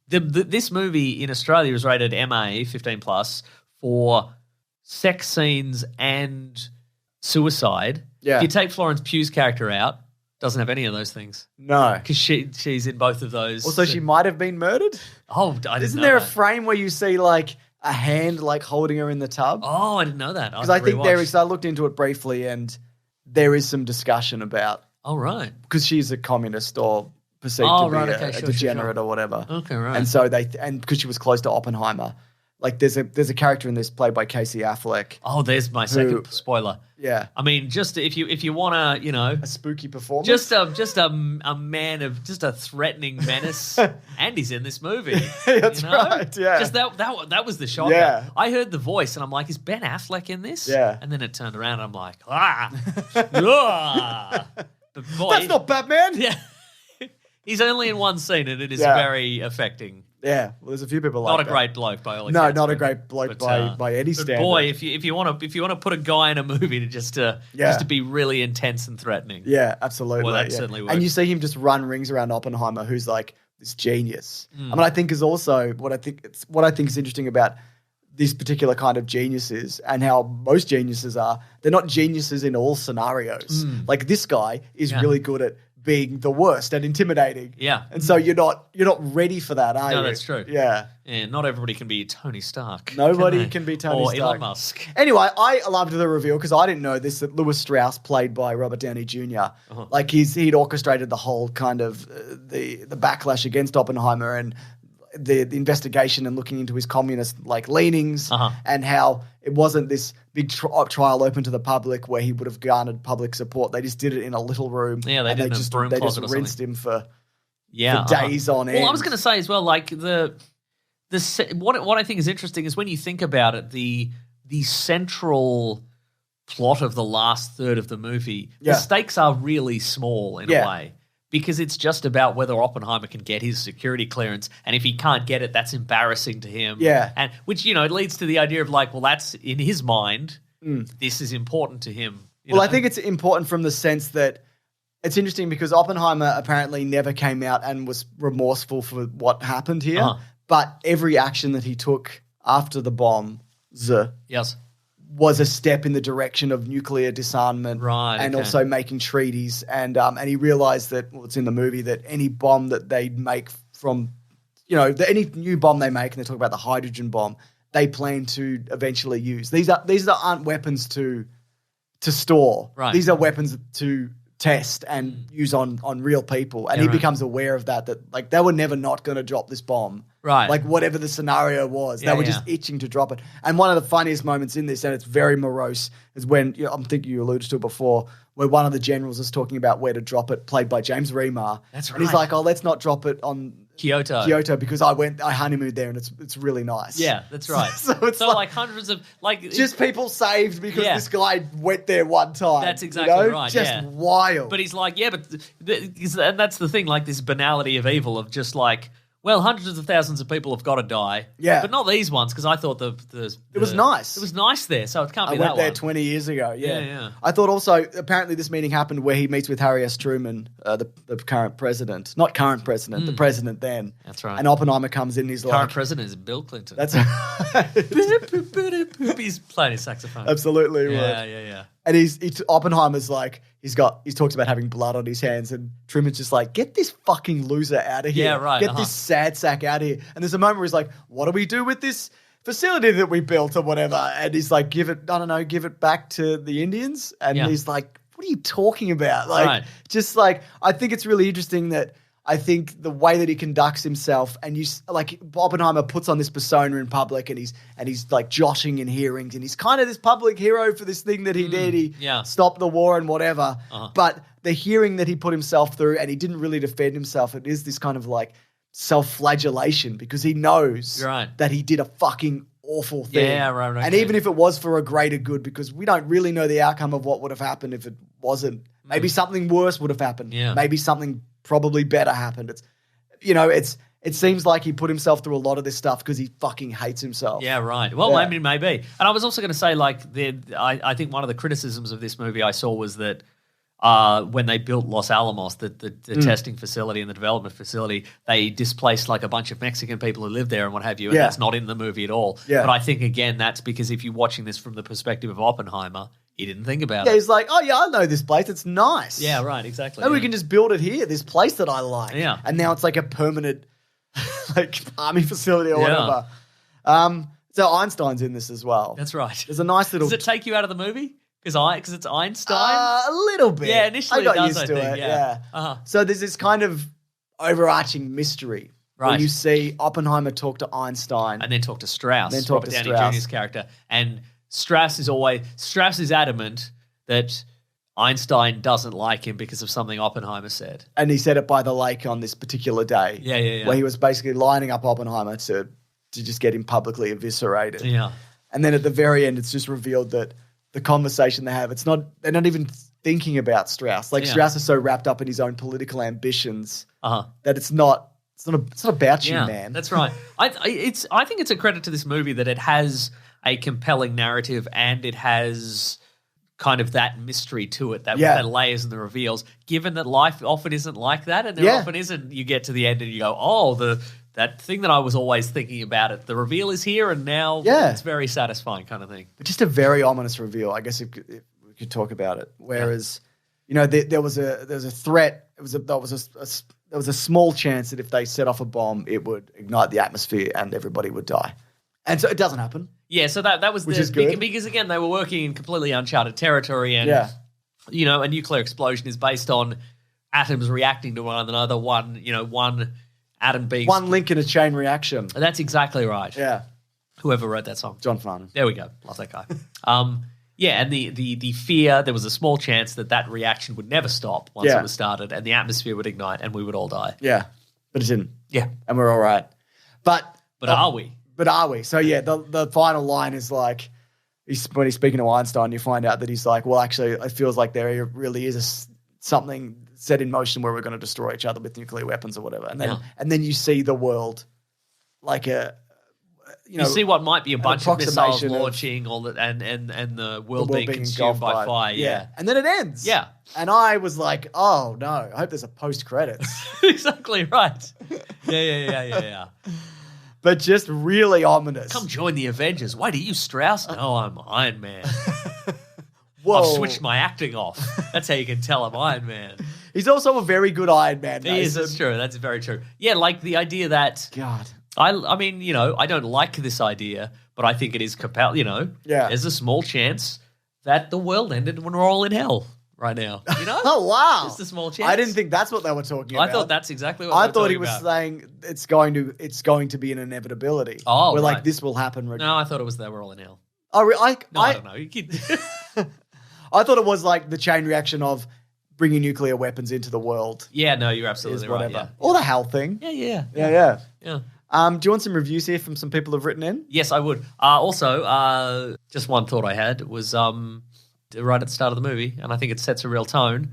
This movie in Australia was rated MA 15 plus for sex scenes and suicide. Yeah. If you take Florence Pugh's character out, doesn't have any of those things No. because she's in both of those. Also, she might have been murdered. Oh, I didn't know Isn't there a that. frame where you see like a hand like holding her in the tub? Oh, I didn't know that. Because I think there is. I looked into it briefly, and there is some discussion about Oh, right. because she's a communist or perceived Oh, to be right, a, okay, a sure, degenerate sure. or whatever. Okay, right. And so and because she was close to Oppenheimer, like there's a character in this played by Casey Affleck. Oh, there's my second spoiler. Yeah, I mean, just if you want to, a spooky performance. just a man of just a threatening menace. Andy's in this movie. That's right, yeah. Just that was the shocker. Yeah. I heard the voice and I'm like, is Ben Affleck in this? Yeah. And then it turned around and I'm like, ah. But boy, That's not Batman. Yeah. He's only in one scene and it is Yeah. very affecting. Yeah, well, there's a few people like Not a that. great bloke by all No, accounts, not a but- great bloke but, by any but standard. boy, if you want to put a guy in a movie to just to be really intense and threatening. Yeah, absolutely. Well, that yeah. certainly works. And you see him just run rings around Oppenheimer, who's like this genius. Mm. I mean, I think is also what I think is interesting about this particular kind of geniuses and how most geniuses are. They're not geniuses in all scenarios. Like this guy is really good at being the worst and intimidating. Yeah. And so you're not ready for that, are you? No, that's true. Yeah. Yeah, not everybody can be Tony Stark. Nobody they? can be Tony or Stark. Elon Musk. Anyway, I loved the reveal because I didn't know this, that Lewis Strauss, played by Robert Downey Jr., like he'd orchestrated the whole kind of the backlash against Oppenheimer and the investigation and looking into his communist like leanings and how it wasn't this big trial open to the public where he would have garnered public support. They just did it in a little room. Yeah, they and did it in a broom they just closet or rinsed something. him for Yeah, days on end. Well, I was going to say as well, like what I think is interesting is when you think about it, the central plot of the last third of the movie, the stakes are really small in a way. Because it's just about whether Oppenheimer can get his security clearance, and if he can't get it, that's embarrassing to him. Yeah. And which, it leads to the idea of like, well, that's in his mind, this is important to him. Well, I think it's important from the sense that it's interesting because Oppenheimer apparently never came out and was remorseful for what happened here, but every action that he took after the bomb yes. was a step in the direction of nuclear disarmament and okay. also making treaties. And he realized that, well, it's in the movie, that any bomb that they make from, any new bomb they make, and they talk about the hydrogen bomb, they plan to eventually use. These aren't weapons to store. Right. These are weapons to test and use on real people. And he becomes aware of that like they were never not going to drop this bomb. Right. Like whatever the scenario was, they were just itching to drop it. And one of the funniest moments in this, and it's very morose, is when, I'm thinking you alluded to it before, where one of the generals is talking about where to drop it, played by James Remar. That's right. And he's like, oh, let's not drop it on Kyoto because I honeymooned there and it's really nice. Yeah, that's right. so it's like hundreds of just people saved because this guy went there one time. That's exactly right. Just wild. But he's like, and that's the thing, like this banality of evil of just like, well, hundreds of thousands of people have got to die. Yeah. But not these ones, because I thought it was nice. It was nice there, so it can't be I that went there one. 20 years ago. Yeah. Yeah. I thought also, apparently this meeting happened where he meets with Harry S. Truman, the current president. Not current president, the president then. That's right. And Oppenheimer comes in and he's Current like... president is Bill Clinton. That's He's playing his saxophone. absolutely right. Yeah. And Oppenheimer's like, he talks about having blood on his hands, and Truman's just like, get this fucking loser out of here. Yeah, right, Get this sad sack out of here. And there's a moment where he's like, what do we do with this facility that we built or whatever? And he's like, give it back to the Indians. And he's like, what are you talking about? Like, just like, I think it's really interesting that I think the way that he conducts himself, and Oppenheimer puts on this persona in public, and he's like joshing in hearings, and he's kind of this public hero for this thing that he did. He stopped the war and whatever. But the hearing that he put himself through, and he didn't really defend himself, it is this kind of like self-flagellation because he knows that he did a fucking awful thing. Yeah, right. And even if it was for a greater good, because we don't really know the outcome of what would have happened if it wasn't. Maybe something worse would have happened. Yeah. Maybe something probably better happened. It seems like he put himself through a lot of this stuff because he fucking hates himself. Yeah, right. Well, I mean, maybe. And I was also going to say, like, I think one of the criticisms of this movie I saw was that when they built Los Alamos, the testing facility and the development facility, they displaced like a bunch of Mexican people who lived there and what have you, and that's not in the movie at all. Yeah. But I think, again, that's because if you're watching this from the perspective of Oppenheimer, he didn't think about it. Yeah, he's like, oh, yeah, I know this place. It's nice. Yeah, right, exactly. Maybe we can just build it here, this place that I like. Yeah. And now it's like a permanent like army facility or Yeah. whatever. So Einstein's in this as well. That's right. There's a nice little... Does it take you out of the movie? Because it's Einstein? A little bit. Yeah, initially I got it does, used I to think, it. yeah. Yeah. So there's this kind of overarching mystery. Where Right. you see Oppenheimer talk to Einstein. And then talk to Strauss, Then talk Robert to Downey Strauss. Jr.'s character. And Strauss is adamant that Einstein doesn't like him because of something Oppenheimer said. And he said it by the lake on this particular day. Yeah. Where he was basically lining up Oppenheimer to just get him publicly eviscerated. Yeah. And then at the very end, it's just revealed that the conversation they have, they're not even thinking about Strauss. Like Strauss is so wrapped up in his own political ambitions that it's not about you, man. That's right. I think it's a credit to this movie that it has a compelling narrative and it has kind of that mystery to it, that layers and the reveals, given that life often isn't like that, and there often isn't. You get to the end and you go, oh, that thing that I was always thinking about it, the reveal is here and now it's very satisfying kind of thing. But just a very ominous reveal, I guess if we could talk about it. Whereas, there was a threat. There was a small chance that if they set off a bomb, it would ignite the atmosphere and everybody would die. And so it doesn't happen. Yeah, so that was Which is good. because again they were working in completely uncharted territory, and a nuclear explosion is based on atoms reacting to one another. One atom being one link in a chain reaction. That's exactly right. Yeah, whoever wrote that song, John Farnham. There we go. Love that guy. And the fear, there was a small chance that reaction would never stop once it was started, and the atmosphere would ignite, and we would all die. Yeah, but it didn't. Yeah, and we're all right. But are we? But are we? So the final line is like, when he's speaking to Einstein, you find out that he's like, well, actually, it feels like there really is something set in motion where we're going to destroy each other with nuclear weapons or whatever. And then you see the world like you see what might be a bunch of missiles approximation launching, and the world being consumed by fire. Yeah, and then it ends. Yeah, and I was like, oh no, I hope there's a post credits. Exactly right. Yeah. But just really ominous. Come join the Avengers. Wait, are you Strauss? No, I'm Iron Man. Whoa. I've switched my acting off. That's how you can tell I'm Iron Man. He's also a very good Iron Man. He is, that's true. That's very true. Yeah, like the idea that... God. I mean, I don't like this idea, but I think it is compelling, There's a small chance that the world ended when we're all in hell right now, Oh, wow. Just a small chance. I didn't think that's what they were talking about. I thought that's exactly what I they were thought talking he was about. saying it's going to be an inevitability. Oh, where right. like this will happen. No, I thought it was they were all in hell. Oh, I don't know. You kid. I thought it was like the chain reaction of bringing nuclear weapons into the world. Yeah, no, you're absolutely right. Yeah. Or the hell thing. Yeah. Do you want some reviews here from some people who've written in? Yes, I would. Also, just one thought I had was right at the start of the movie, and I think it sets a real tone.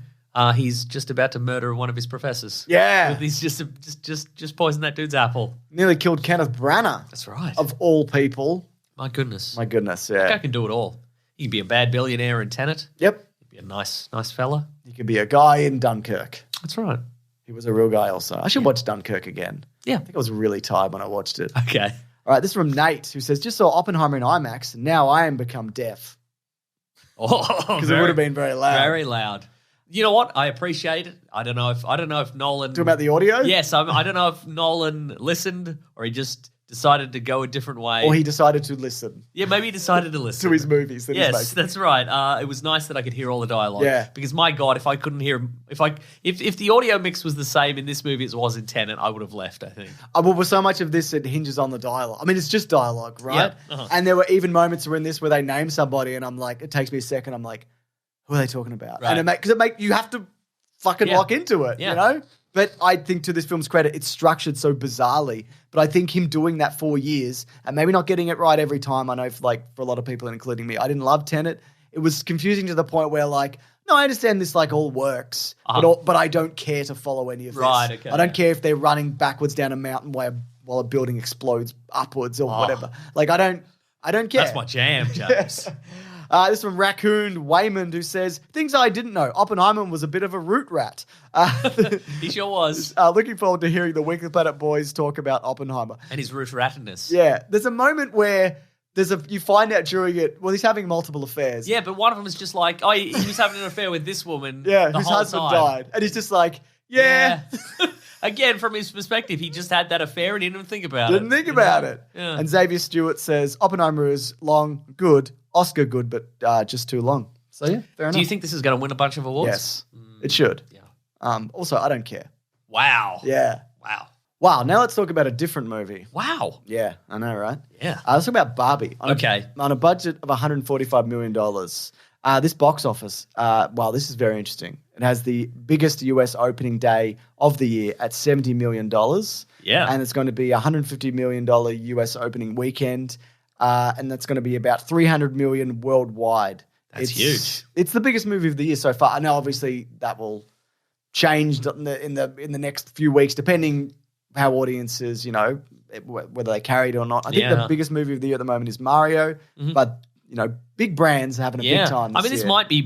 He's just about to murder one of his professors. Yeah, he's just poisoned that dude's apple. Nearly killed Kenneth Branagh. That's right. Of all people. My goodness. Yeah. That guy can do it all. He can be a bad billionaire in Tenet. Yep. He'd be a nice fella. He could be a guy in Dunkirk. That's right. He was a real guy also. I should watch Dunkirk again. Yeah. I think I was really tired when I watched it. Okay. All right, this is from Nate, who says, just saw Oppenheimer in IMAX, and now I am become deaf. Oh, because it would have been very loud. Very loud. You know what? I appreciate it. I don't know if Nolan... Talking about the audio? Yes. I don't know if Nolan listened or he just decided to go a different way. Or he decided to listen. Yeah, maybe he decided to listen. To his movies. That yes, that's right. It was nice that I could hear all the dialogue. Yeah. Because my God, if I couldn't hear... If the audio mix was the same in this movie as it was in Tenet, I would have left, I think. Well, so much of this, it hinges on the dialogue. I mean, it's just dialogue, right? Yeah. And there were even moments in this where they name somebody and I'm like, it takes me a second, I'm like, who are they talking about? Right. And you have to fucking lock into it, Yeah. you know? But I think to this film's credit, it's structured so bizarrely. But I think him doing that 4 years and maybe not getting it right every time. I know for a lot of people, including me, I didn't love Tenet. It was confusing to the point where no, I understand this all works, but I don't care to follow any of this. Right, okay. I don't care if they're running backwards down a mountain while a building explodes upwards or whatever. I don't care. That's my jam, James. This is from Raccoon Waymond, who says, things I didn't know. Oppenheimer was a bit of a root rat. He sure was. Looking forward to hearing the Weekly Planet boys talk about Oppenheimer. And his root rattedness. Yeah. There's a moment where you find out during it, he's having multiple affairs. Yeah, but one of them is just he was having an affair with this woman. Yeah, the whose whole husband time. died. And he's just like, yeah. Again, from his perspective, he just had that affair and he didn't even think about it. Didn't think about it. Yeah. And Xavier Stewart says, Oppenheimer is long, good, Oscar good, but just too long. So yeah, fair enough. Do you think this is going to win a bunch of awards? Yes, it should. Yeah. Also, I don't care. Wow. Yeah. Wow, now let's talk about a different movie. Wow. Yeah, I know, right? Yeah. Let's talk about Barbie. On a budget of $145 million. This box office, this is very interesting. It has the biggest US opening day of the year at $70 million. Yeah. And it's going to be a $150 million US opening weekend. And that's going to be about $300 million worldwide. That's huge. It's the biggest movie of the year so far. I know obviously that will change in the next few weeks, depending how audiences, whether they carry it or not. I think the biggest movie of the year at the moment is Mario, but big brands are having a big time. This might be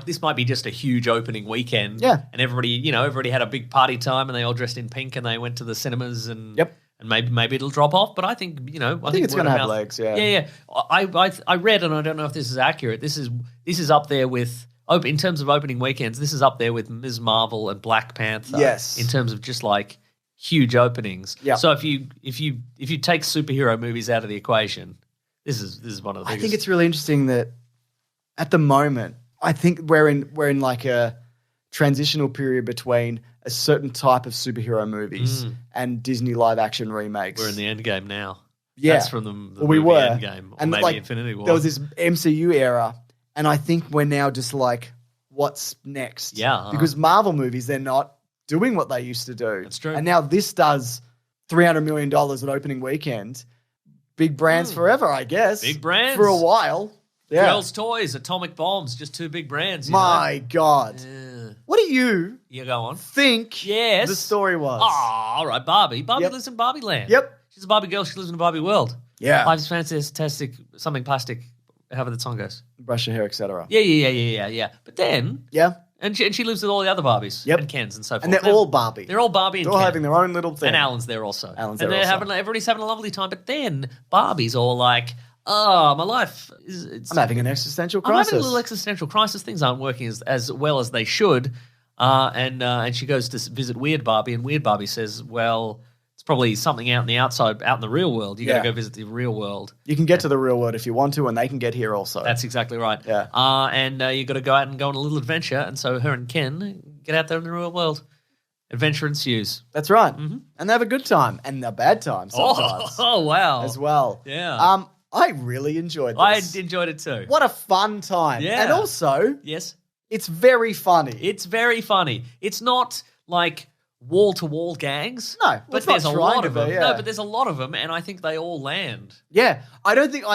this might be just a huge opening weekend. Yeah. And everybody had a big party time and they all dressed in pink and they went to the cinemas and and maybe it'll drop off, but I think I think it's going to have legs. Yeah. Yeah. I read, and I don't know if this is accurate. This is up there with in terms of opening weekends. This is up there with Ms. Marvel and Black Panther. Yes. In terms of just huge openings. Yeah. So if you take superhero movies out of the equation, this is one of the biggest. I think it's really interesting that at the moment, I think we're in a transitional period between a certain type of superhero movies and Disney live action remakes. We're in the end game now. Yeah. That's from the we movie were. Endgame, or and maybe Infinity War. There was this MCU era, and I think we're now just what's next? Yeah. Because Marvel movies, they're not doing what they used to do. That's true. And now this does $300 million at opening weekend. Big brands forever, I guess. Big brands. For a while. Yeah. Girls' toys, atomic bombs, just two big brands. My God. Yeah. What do you Go on. think the story was? Oh, all right, Barbie. Barbie Yep. lives in Barbie land. Yep. She's a Barbie girl. She lives in a Barbie world. Yeah. Life's fantastic, something plastic, however the song goes. Brush your hair, etc. Yeah. But then, Yeah. and she lives with all the other Barbies Yep. and Kens and so forth. And they're Now, all Barbie. They're all Barbie and They're all Ken. having their own little thing. And Alan's there also. Alan's and there they're also. everybody's having a lovely time. But then Barbie's all like, oh, my life is... I'm having an existential I'm crisis. having a little existential crisis. Things aren't working as well as they should. And she goes to visit Weird Barbie, and Weird Barbie says, well, it's probably something out in the real world. You got to go visit the real world. You can get to the real world if you want to, and they can get here also. That's exactly right. Yeah. And you got to go out and go on a little adventure. And so her and Ken get out there in the real world. Adventure ensues. That's right. Mm-hmm. And they have a good time and a bad time sometimes. Oh, wow. As well. Yeah. I really enjoyed this. I enjoyed it too. What a fun time. Yeah. And also, Yes. it's very funny. It's very funny. It's not like wall-to-wall gangs. No, well, but it's not there's a trying lot to of be, them. yeah. No, but there's a lot of them, and I think they all land. Yeah. I don't think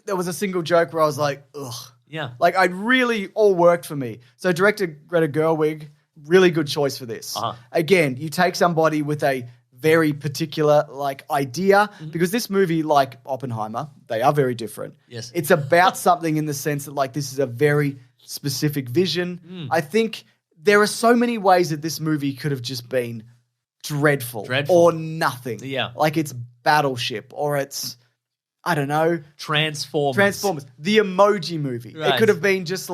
there was a single joke where I was like, ugh. Yeah. I really all worked for me. So director Greta Gerwig, really good choice for this. Uh-huh. Again, you take somebody with a very particular idea, because this movie, like Oppenheimer, they are very different. Yes. It's about something in the sense that this is a very specific vision. I think there are so many ways that this movie could have just been dreadful. Or nothing. Yeah. Like it's Battleship, or it's, I don't know, Transformers. The Emoji Movie. Right. It could have been just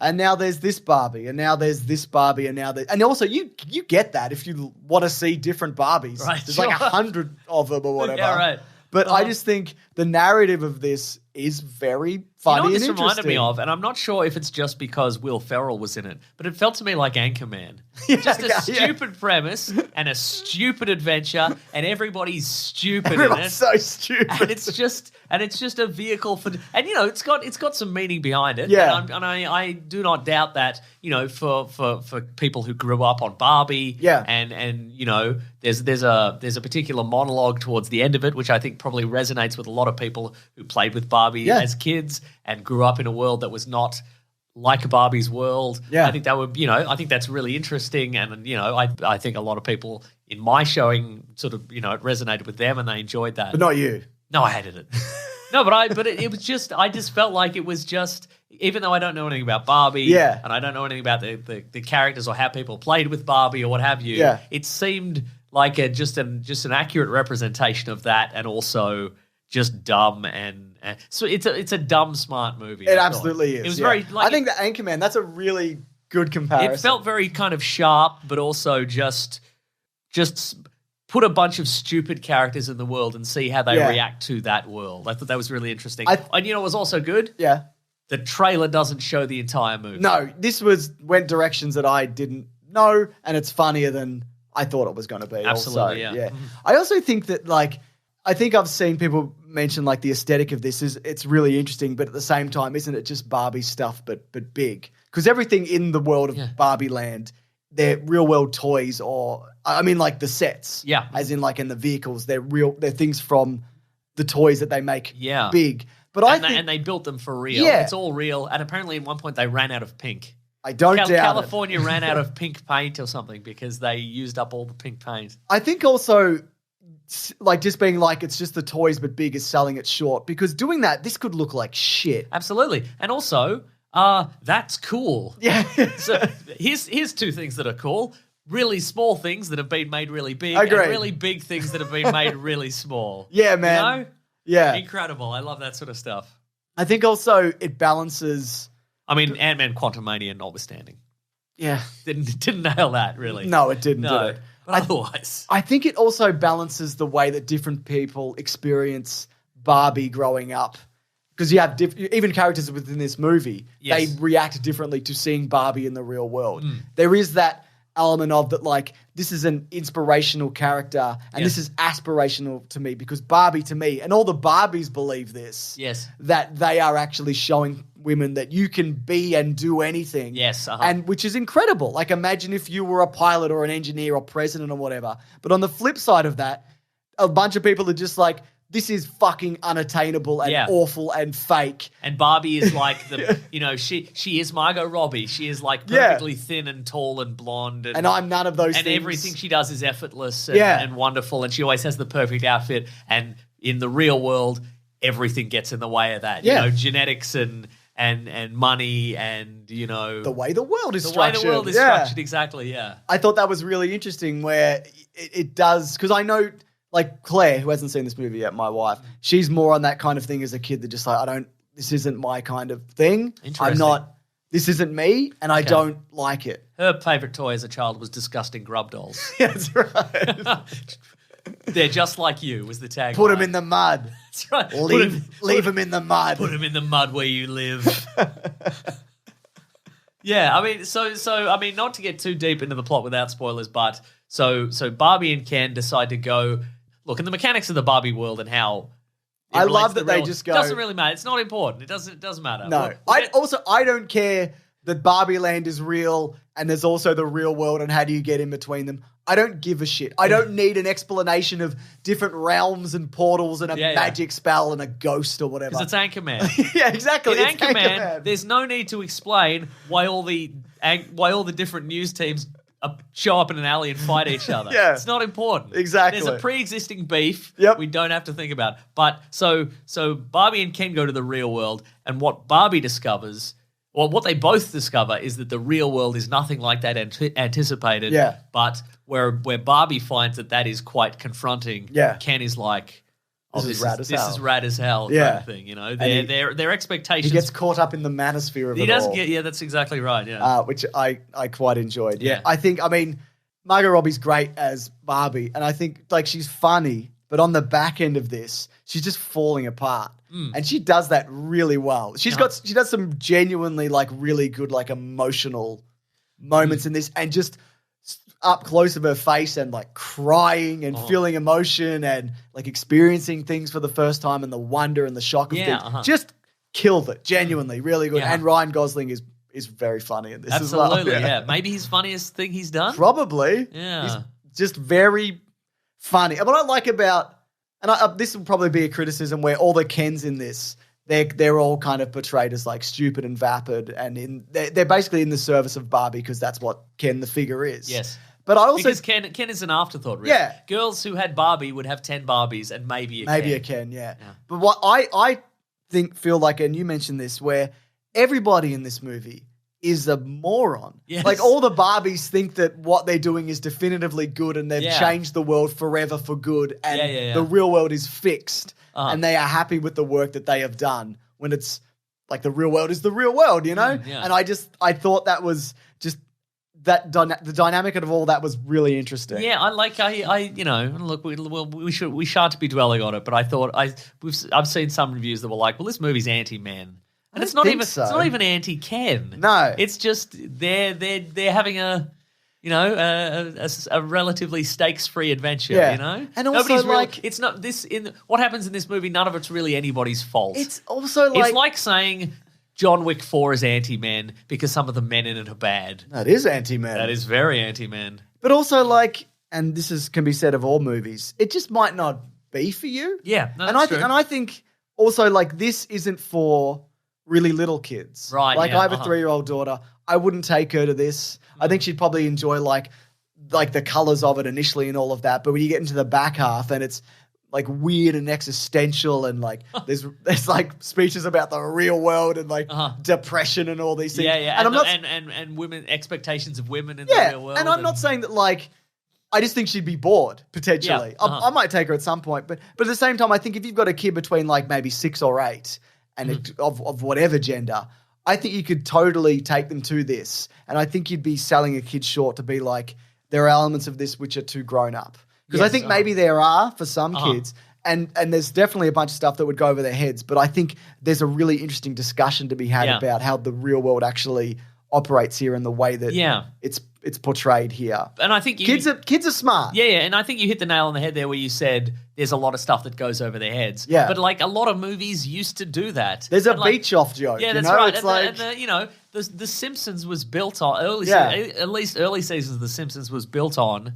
and now there's this Barbie, and now there's this Barbie, and now and also you get that if you want to see different Barbies. Right, There's sure. 100 of them or whatever. Yeah, right. But I just think the narrative of this is very funny You know what and this reminded me interesting. of, and I'm not sure if it's just because Will Ferrell was in it, but it felt to me like Anchorman. Just a stupid premise and a stupid adventure, and everybody's stupid in Everyone's it. so stupid. And it's just a vehicle for, and it's got some meaning behind it. Yeah. And I do not doubt that, for people who grew up on Barbie. Yeah. And there's a particular monologue towards the end of it, which I think probably resonates with a lot of people who played with Barbie as kids and grew up in a world that was not like Barbie's world. Yeah. I think that would, I think that's really interesting. And, I think a lot of people in my showing sort of, it resonated with them and they enjoyed that. But not you. No, I hated it. No, but it was just, I just felt like it was just, even though I don't know anything about Barbie and I don't know anything about the characters or how people played with Barbie or what have you, it seemed like just an accurate representation of that, and also just dumb and so it's a dumb smart movie. It absolutely is. It was very. Like, I think the Anchorman. That's a really good comparison. It felt very kind of sharp, but also just put a bunch of stupid characters in the world and see how they react to that world. I thought that was really interesting. And it was also good? Yeah. The trailer doesn't show the entire movie. No, this went directions that I didn't know, and it's funnier than I thought it was going to be. Absolutely, also. yeah. I also think that, I think I've seen people mention, the aesthetic of this it's really interesting, but at the same time, isn't it just Barbie stuff, but big? Because everything in the world of Barbie Land, they're real world toys, or the sets. Yeah. As in in the vehicles, they're things from the toys that they make big. But and they built them for real. Yeah. It's all real. And apparently at one point they ran out of pink. I don't doubt California ran out of pink paint or something because they used up all the pink paint. I think also, just being it's just the toys but big is selling it short, because doing that, this could look like shit. Absolutely. And also, that's cool. Yeah. So here's two things that are cool. Really small things that have been made really big. Agreed. And really big things that have been made really small. Yeah, man. You know? Yeah. Incredible. I love that sort of stuff. I think also it balances... Ant-Man Quantumania notwithstanding. Yeah. Didn't nail that, really. No, it didn't, No. did it? But otherwise... I think it also balances the way that different people experience Barbie growing up. Because you have even characters within this movie, they react differently to seeing Barbie in the real world. There is that element of that, this is an inspirational character and this is aspirational to me, because Barbie to me, and all the Barbies believe this, that they are actually showing women that you can be and do anything. Yes. And which is incredible. Imagine if you were a pilot or an engineer or president or whatever. But on the flip side of that, a bunch of people are just this is fucking unattainable and awful and fake. And Barbie is she is Margot Robbie. She is perfectly thin and tall and blonde. And I'm none of those things. And everything she does is effortless and wonderful. And she always has the perfect outfit. And in the real world, everything gets in the way of that. Yeah. Genetics and money and, the way the world is structured. structured. The way the world is structured, exactly, yeah. I thought that was really interesting where it does, because I know... Claire, who hasn't seen this movie yet, my wife, she's more on that kind of thing as a kid that just this isn't my kind of thing. This isn't me, and I don't like it. Her favourite toy as a child was disgusting grub dolls. Yeah, that's right. They're just like you, was the tagline. Put them in the mud. That's right. Leave them in the mud. Put them in the mud where you live. Yeah, so not to get too deep into the plot without spoilers, but so Barbie and Ken decide to go look in the mechanics of the Barbie world and how I love that they just go. It doesn't really matter. It's not important. It doesn't matter. No, I don't care that Barbie Land is real and there's also the real world and how do you get in between them. I don't give a shit. I don't need an explanation of different realms and portals and a magic spell and a ghost or whatever. Because it's Anchorman. Yeah, exactly. In Anchorman, there's no need to explain why all the different news teams show up in an alley and fight each other. Yeah. It's not important. Exactly. There's a pre-existing beef we don't have to think about. But so Barbie and Ken go to the real world, and what Barbie discovers, or what they both discover, is that the real world is nothing like that anticipated. Yeah. But where Barbie finds that is quite confronting, Ken is like, this is rad as hell kind of thing, Their expectations. He gets caught up in the manosphere of it all. That's exactly right, which I quite enjoyed. Yeah. I think, Margot Robbie's great as Barbie, and I think, she's funny, but on the back end of this, she's just falling apart. And she does that really well. She does some genuinely like really good like emotional moments in this, and just up close of her face and like crying and feeling emotion and like experiencing things for the first time and the wonder and the shock of things. Just killed it. Genuinely, really good. And Ryan Gosling is very funny in this as well. Absolutely, yeah. Maybe his funniest thing he's done. Probably. Yeah. He's just very funny. And what I like about, and this will probably be a criticism where all the Kens in this, they're all kind of portrayed as like stupid and vapid, and they're basically in the service of Barbie because that's what Ken the figure is. Yes. But I also because Ken is an afterthought, really. Yeah. Girls who had Barbie would have 10 Barbies and maybe a Ken. Yeah. But what I feel like, and you mentioned this, where everybody in this movie is a moron. Yes. Like all the Barbies think that what they're doing is definitively good and they've changed the world forever for good, and the real world is fixed and they are happy with the work that they have done, when it's like the real world is the real world, you know? And I thought that was just the dynamic of all that was really interesting. Yeah, look, we shan't be dwelling on it, but I thought I've seen some reviews that were like, well, this movie's anti-men. And it's not even anti-Ken. No. It's just they're having a relatively stakes-free adventure, you know? And also it's not this what happens in this movie, none of it's really anybody's fault. It's also like, it's like saying John Wick 4 is anti-men because some of the men in it are bad. That is anti-men. That is very anti-men. But also like, and this can be said of all movies, it just might not be for you. Yeah, no, and I think also like this isn't for really little kids. Right. Like I have a 3-year-old daughter. I wouldn't take her to this. I think she'd probably enjoy like the colors of it initially and all of that. But when you get into the back half and it's like weird and existential and like there's like speeches about the real world and like depression and all these things. Yeah. And I'm not and women, expectations of women in the real world. And I'm not saying that like, I just think she'd be bored potentially. Yeah. I might take her at some point, but at the same time, I think if you've got a kid between like maybe 6 or 8 and of whatever gender, I think you could totally take them to this. And I think you'd be selling a kid short to be like, there are elements of this which are too grown up. Because I think maybe there are for some kids, and there's definitely a bunch of stuff that would go over their heads. But I think there's a really interesting discussion to be had about how the real world actually operates here and the way that it's portrayed here. And I think kids are smart. Yeah, and I think you hit the nail on the head there where you said there's a lot of stuff that goes over their heads. Yeah. But like a lot of movies used to do that. There's a beach off joke. Yeah, that's right. It's the Simpsons was built on at least early seasons of The Simpsons was built on.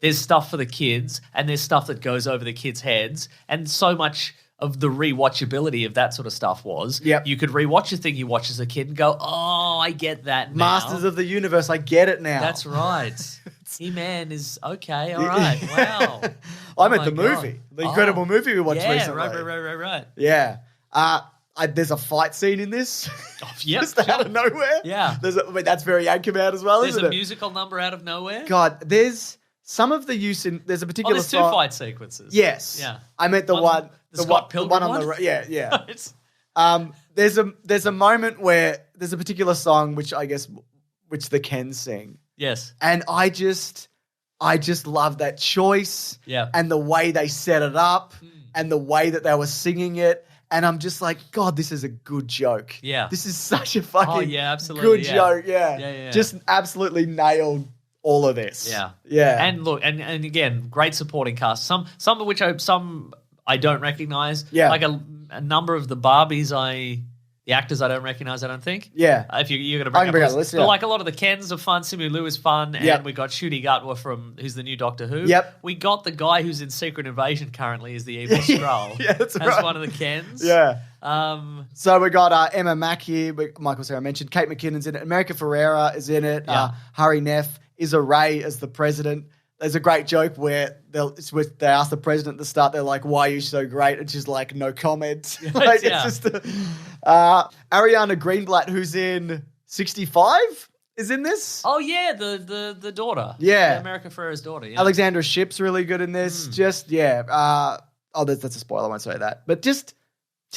There's stuff for the kids and there's stuff that goes over the kids' heads, and so much of the rewatchability of that sort of stuff was you could rewatch a thing you watch as a kid and go, oh, I get that now. Masters of the Universe, I get it now. That's right. He-Man is okay, all right, wow. I meant the movie, the incredible movie we watched recently. Right. Yeah. There's a fight scene in this. Just out of nowhere. Yeah. That's very Anchorman as well, isn't it? There's a musical number out of nowhere. God, there's some of the use in. There's a particular. There's two fight sequences. Yes. Yeah. I meant the one. The Scott Pilgrim one on the yeah. There's a moment where there's a particular song which the Kens sing. Yes. And I just love that choice. Yeah. And the way they set it up and the way that they were singing it. And I'm just like, God, this is a good joke. Yeah. This is such a fucking absolutely. good joke. Yeah. Yeah. Just absolutely nailed all of this. Yeah. Yeah. And look, and again, great supporting cast. Some of which I don't recognize. Yeah. Like a number of the Barbies the actors I don't recognize, I don't think. Yeah. If you're going to bring up the list, But like a lot of the Kens are fun. Simu Liu is fun. And we got Ncuti Gatwa who's the new Doctor Who. Yep. We got the guy who's in Secret Invasion currently as the evil Skrull. That's right. As one of the Kens. Yeah. So we got Emma Mack here. Michael Cera mentioned. Kate McKinnon's in it. America Ferrera is in it. Yeah. Hari Neff. Isa Rae as the president. There's a great joke where they ask the president at the start, they're like, why are you so great? And she's like, no comment. It's just Ariana Greenblatt, who's in 65, is in this. Oh, yeah, the daughter. Yeah. America Ferrera's daughter. Yeah. Alexandra Shipp's really good in this. That's a spoiler, I won't say that. But just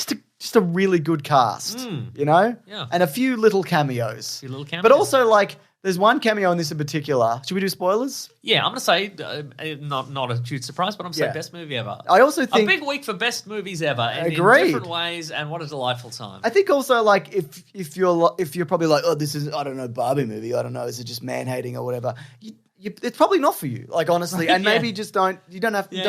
a just a really good cast, you know? Yeah. And a few little cameos. But also, like, there's one cameo in this in particular. Should we do spoilers? Yeah, I'm going to say, not a huge surprise, but I'm going to say best movie ever. I also think... A big week for best movies ever. And Agreed. In different ways, and what a delightful time. I think also, like, if you're probably like, oh, this is, I don't know, Barbie movie, I don't know, is it just man-hating or whatever? It's probably not for you, like, honestly, and maybe just don't see it.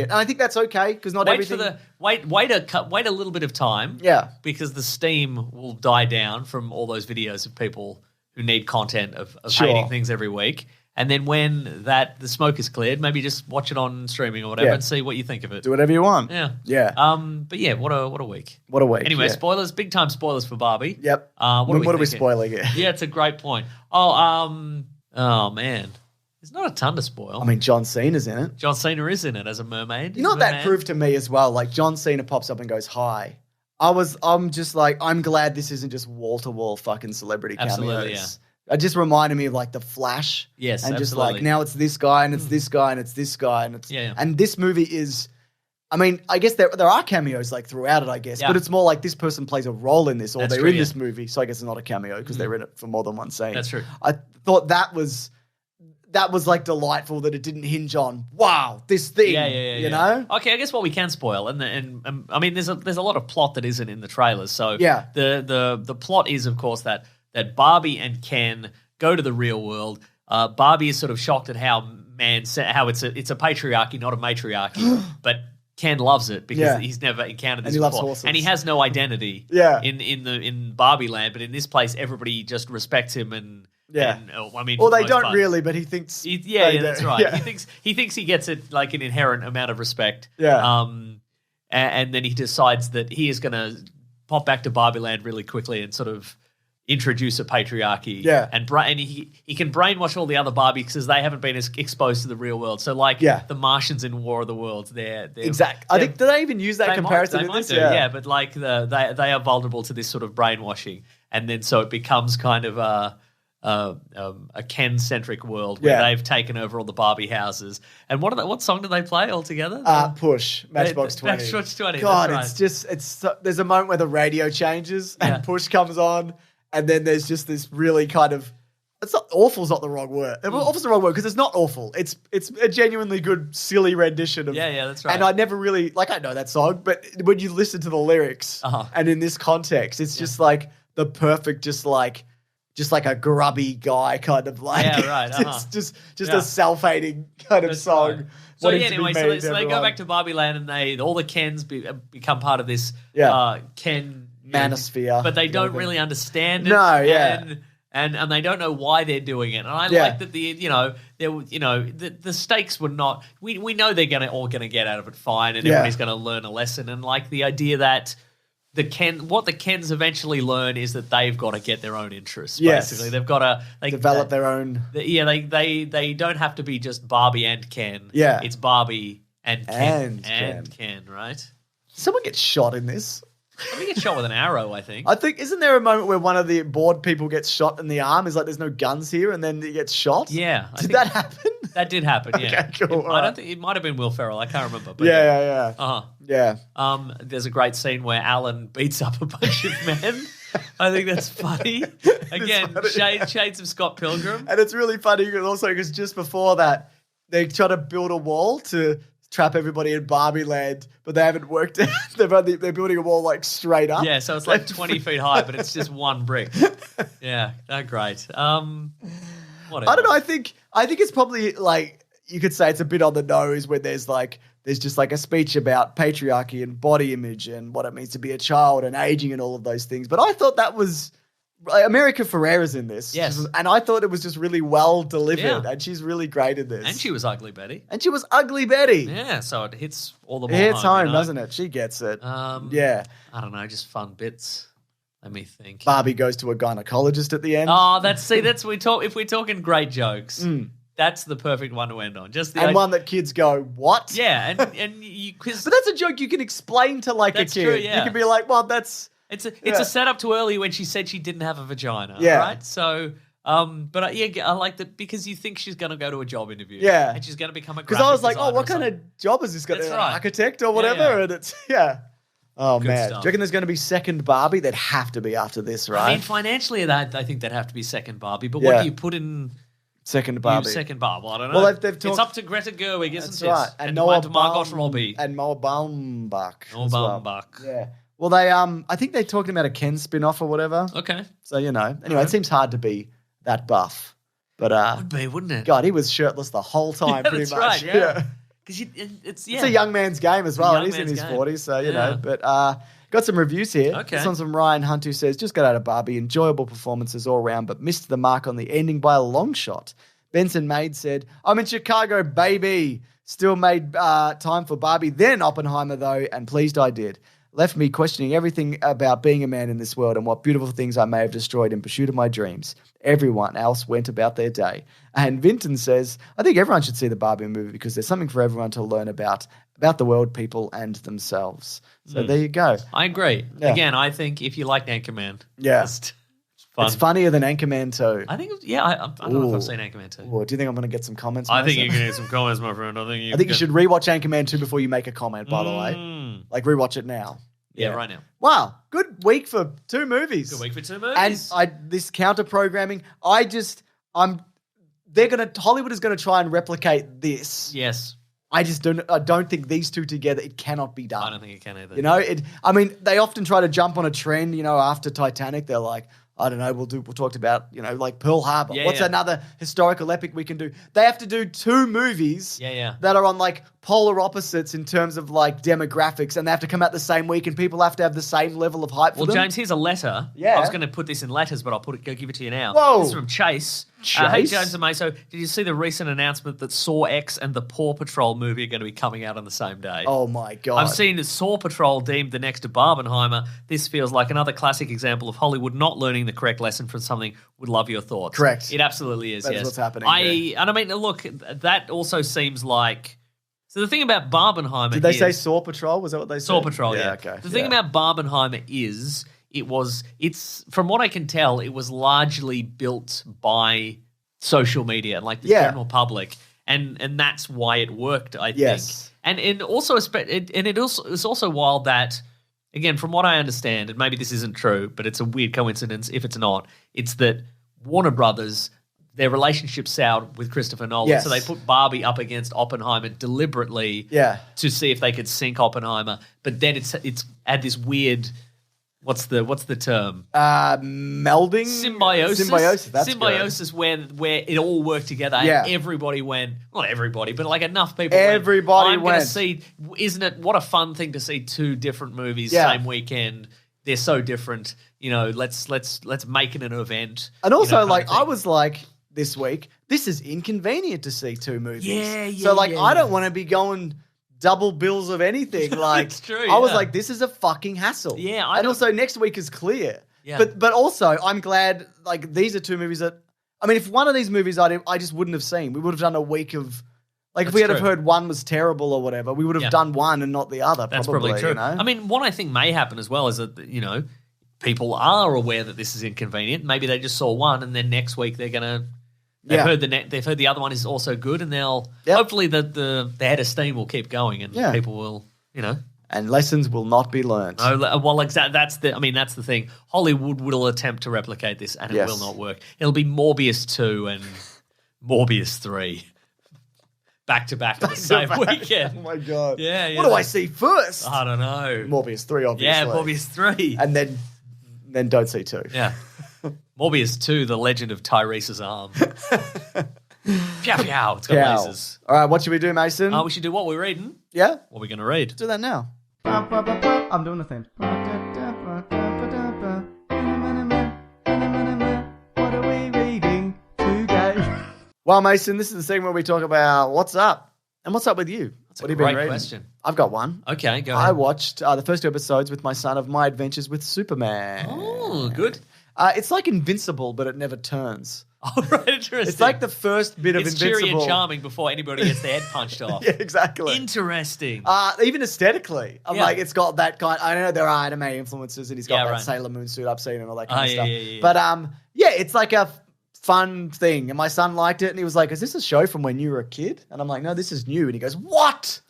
And I think that's okay, because not everything... Wait a little bit of time. Yeah. Because the steam will die down from all those videos of people who need content of hating things every week. And then when the smoke is cleared, maybe just watch it on streaming or whatever and see what you think of it. Do whatever you want. Yeah. Yeah. But yeah, what a week. What a week. Anyway, spoilers, big time spoilers for Barbie. Yep. What are we spoiling here? Yeah, it's a great point. Oh man. There's not a ton to spoil. I mean, John Cena's in it. John Cena is in it as a mermaid. You know what that proved to me as well? Like, John Cena pops up and goes, hi. I'm just like, I'm glad this isn't just wall-to-wall fucking celebrity cameos. Absolutely, yeah. It just reminded me of, like, The Flash. Yes, and absolutely. just like, now it's this guy and it's this guy and it's this guy and it's... Yeah. And this movie is... I mean, I guess there are cameos, like, throughout it, I guess. Yeah. But it's more like this person plays a role in this or That's they're true, in yeah. this movie. So I guess it's not a cameo because they're in it for more than one scene. That's true. I thought that was like delightful that it didn't hinge on, wow, this thing, you know? Okay, I guess what we can spoil, and I mean, there's a lot of plot that isn't in the trailers. So Yeah. the plot is, of course, that Barbie and Ken go to the real world. Barbie is sort of shocked at how it's a patriarchy, not a matriarchy, but Ken loves it because he's never encountered this And he loves before, horses. and he has no identity. Yeah. In Barbie Land, but in this place, everybody just respects him and. Yeah. And, I mean, Well, for the they most don't part. really, but he thinks... That's right. Yeah. He thinks he gets it like an inherent amount of respect. Yeah. And then he decides that he is going to pop back to Barbie Land really quickly and sort of introduce a patriarchy. Yeah. And he can brainwash all the other Barbies because they haven't been exposed to the real world. So like the Martians in War of the Worlds, they're Exactly. I think, do they even use that comparison in this? Yeah, but like they are vulnerable to this sort of brainwashing. And then so it becomes kind of a Ken-centric world where they've taken over all the Barbie houses. And what song do they play all together? Push, Matchbox 20. Matchbox 20. God, that's right. it's so, there's a moment where the radio changes and Push comes on, and then there's just this really kind of... It's not awful's not the wrong word. Awful's the wrong word because it's not awful. It's a genuinely good, silly rendition of... Yeah, that's right. And I never really... Like, I know that song, but when you listen to the lyrics and in this context, it's just like the perfect, just like a grubby guy kind of like... Yeah, right. just a self-hating kind of song. Right. So wanting yeah, to be anyway, mean so to they go everyone. back to Barbie Land and all the Kens become part of this Ken... Manosphere. But they don't really understand it. No, yeah. And they don't know why they're doing it. And I like that the stakes were not... We know they're all gonna get out of it fine and everybody's gonna learn a lesson. And like the idea that what the Kens eventually learn is that they've got to get their own interests. Yes. Basically, they've got to develop their own. They don't have to be just Barbie and Ken. Yeah, it's Barbie and Ken and Ken, right? Someone gets shot in this. I think it's shot with an arrow, I think. Isn't there a moment where one of the board people gets shot in the arm? Is like, there's no guns here, and then he gets shot? Yeah. Did that happen? That did happen, yeah. Okay, cool. I don't think it might have been Will Ferrell. I can't remember. But Yeah. Uh-huh. Yeah. There's a great scene where Alan beats up a bunch of men. I think that's funny. Again, shades of Scott Pilgrim. And it's really funny because just before that, they try to build a wall to trap everybody in Barbie Land, but they haven't worked out. They're building a wall like straight up. Yeah, so it's like 20 feet high, but it's just one brick. Yeah, they're great. Whatever. I don't know. I think it's probably like you could say it's a bit on the nose when there's just like a speech about patriarchy and body image and what it means to be a child and aging and all of those things. But I thought that was America Ferrera's in this. Yes. And I thought it was just really well delivered and she's really great in this. And she was Ugly Betty. Yeah, so it hits all the more It hits home, you know? doesn't it? She gets it. Yeah. I don't know, just fun bits. Let me think. Barbie goes to a gynecologist at the end. Oh, if we're talking great jokes, that's the perfect one to end on. One that kids go, what? Yeah, and you... But that's a joke you can explain to like a kid. True, yeah. You can be like, well, that's... It's a setup to early when she said she didn't have a vagina, right? So, but I like that because you think she's going to go to a job interview, and she's going to become a graphic because I was like, designer what kind of job is this going to be? right. Architect or whatever, Yeah. and it's Oh, Good man. stuff. Do you reckon there's going to be second Barbie? They'd have to be after this, right? I mean, financially, I think that'd have to be second Barbie. But Yeah. what do you put in second Barbie. second Barbie? Well, I don't know. Well, they've talked... It's up to Greta Gerwig, isn't That's it? right. And Noah to Margot Robbie. And Noah Baumbach. Noah as well. Baumbach. Yeah. Well, they I think they're talking about a Ken spin-off or whatever. Okay. So, Anyway, it seems hard to be that buff. But, Would be, wouldn't it? God, he was shirtless the whole time, Yeah, pretty that's much. right, yeah. Because it's a young man's game as well. young And he's in man's his game. 40s, so, Yeah. But got some reviews here. Okay. This one's from Ryan Hunt, who says, just got out of Barbie. Enjoyable performances all around, but missed the mark on the ending by a long shot. Benson Maid said, I'm in Chicago, baby. Still made time for Barbie, then Oppenheimer, though, and pleased I did. Left me questioning everything about being a man in this world and what beautiful things I may have destroyed in pursuit of my dreams. Everyone else went about their day. And Vinton says, I think everyone should see the Barbie movie because there's something for everyone to learn about the world, people, and themselves. So there you go. I agree. Yeah. Again, I think if you liked Anchorman, Yeah. it's fun. It's funnier than Anchorman 2. I think, I don't know if I've seen Anchorman 2. Ooh, do you think I'm going to get some comments? I think Mason? you can get some comments, my friend. I think you should rewatch Anchorman 2 before you make a comment, by the way. Like, rewatch it now. Yeah, right now. Wow, good week for 2 movies. Good week for 2 movies. And this counter programming, Hollywood is gonna try and replicate this. Yes. I don't think these two together, it cannot be done. I don't think it can either. They often try to jump on a trend, after Titanic, they're like, I don't know, we talked about, like Pearl Harbor. Yeah, What's yeah. another historical epic we can do? They have to do 2 movies that are on like polar opposites in terms of like demographics, and they have to come out the same week, and people have to have the same level of hype for them. Well, James, here's a letter. Yeah. I was going to put this in letters, but I'll give it to you now. Whoa. This is from Chase. Hey, James and Meso, did you see the recent announcement that Saw X and the Paw Patrol movie are going to be coming out on the same day? Oh my God. I've seen Saw Patrol deemed the next to Barbenheimer. This feels like another classic example of Hollywood not learning the correct lesson from something. Would love your thoughts. Correct. It absolutely is, That is yes. what's happening, And I mean, look, that also seems like... So the thing about Barbenheimer Did they is... say Saw Patrol? Was that what they said? Saw Patrol, yeah. Okay. The thing about Barbenheimer is it's from what I can tell, it was largely built by social media and like the general public, and that's why it worked, I think. Yes. And it's also wild that, again, from what I understand, and maybe this isn't true, but it's a weird coincidence if it's not, it's that Warner Brothers, their relationship soured with Christopher Nolan, Yes. so they put Barbie up against Oppenheimer deliberately to see if they could sink Oppenheimer. But then it's had this weird, what's the term? Melding? Symbiosis. That's Symbiosis where it all worked together Yeah. and everybody went, not everybody, but like enough people Everybody I'm gonna went. see, isn't it, what a fun thing to see 2 different movies Yeah. same weekend. They're so different, let's make it an event. And also, kind of I thing. was like, this week, this is inconvenient to see 2 movies. Yeah, So, yeah, I don't want to be going double bills of anything. Like, It's true, I was yeah. like, this is a fucking hassle. Yeah, and also, next week is clear. Yeah. But also, I'm glad, these are 2 movies that, if one of these movies I just wouldn't have seen, we would have done a week of, if we had have true. heard one was terrible or whatever, we would have done one and not the other. That's probably true. You know? I mean, what I think may happen as well is that, people are aware that this is inconvenient. Maybe they just saw one, and then next week they're gonna. They've heard the other one is also good, and they'll hopefully the head of steam will keep going, and people will And lessons will not be learned. Oh, well, exactly. That's the thing. Hollywood will attempt to replicate this, and it will not work. It'll be Morbius 2 and Morbius 3 back to back on the same weekend. Oh my God. Yeah. What do I see first? I don't know. Morbius 3, obviously. Yeah, Morbius 3. And then don't see 2. Yeah. Morbius 2, The Legend of Tyrese's Arm. Pew, pew. It's got lasers. All right, what should we do, Mason? We should do what we're reading. Yeah? What are we going to read? Do that now. I'm doing the thing. What are we reading today? Well, Mason, this is the segment where we talk about what's up. And what's up with you? That's What a have you been great reading? question. I've got one. Okay, go I ahead. watched the first 2 episodes with my son of My Adventures with Superman. Oh, good. It's like Invincible, but it never turns. Oh, right, interesting. It's like the first bit of It's Invincible. cheery and charming before anybody gets their head punched off. Yeah, exactly. Interesting. Even aesthetically, I'm Yeah. like, it's got that kind. I know there are anime influences, and he's got Yeah, that right. Sailor Moon suit I've seen and all that kind of yeah, stuff. yeah. But it's like a fun thing. And my son liked it and he was like, is this a show from when you were a kid? And I'm like, no, this is new. And he goes, what?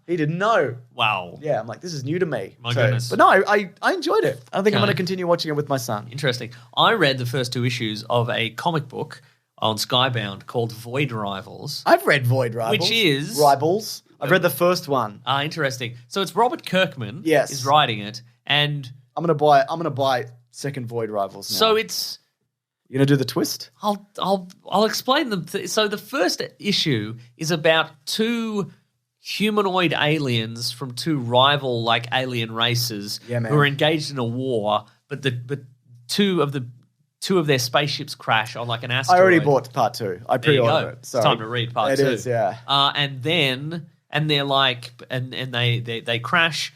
He didn't know. Wow. Yeah, I'm like, this is new to me. My goodness. But no, I enjoyed it. I think I'm Okay. going to continue watching it with my son. Interesting. I read the first 2 issues of a comic book on Skybound called Void Rivals. I've read Void Rivals. Which is- Rivals. I've read the first one. Interesting. So it's Robert Kirkman Yes. is writing it, and I'm gonna buy second Void Rivals now. so it's You gonna do the twist? I'll explain them. So the first issue is about 2 humanoid aliens from 2 rival like alien races Yeah, man. who are engaged in a war, but two of their spaceships crash on like an asteroid. I already bought part 2. I There you pre-ordered go. it. It's Sorry. time to read part 2. It is, yeah. And they're like, and they crash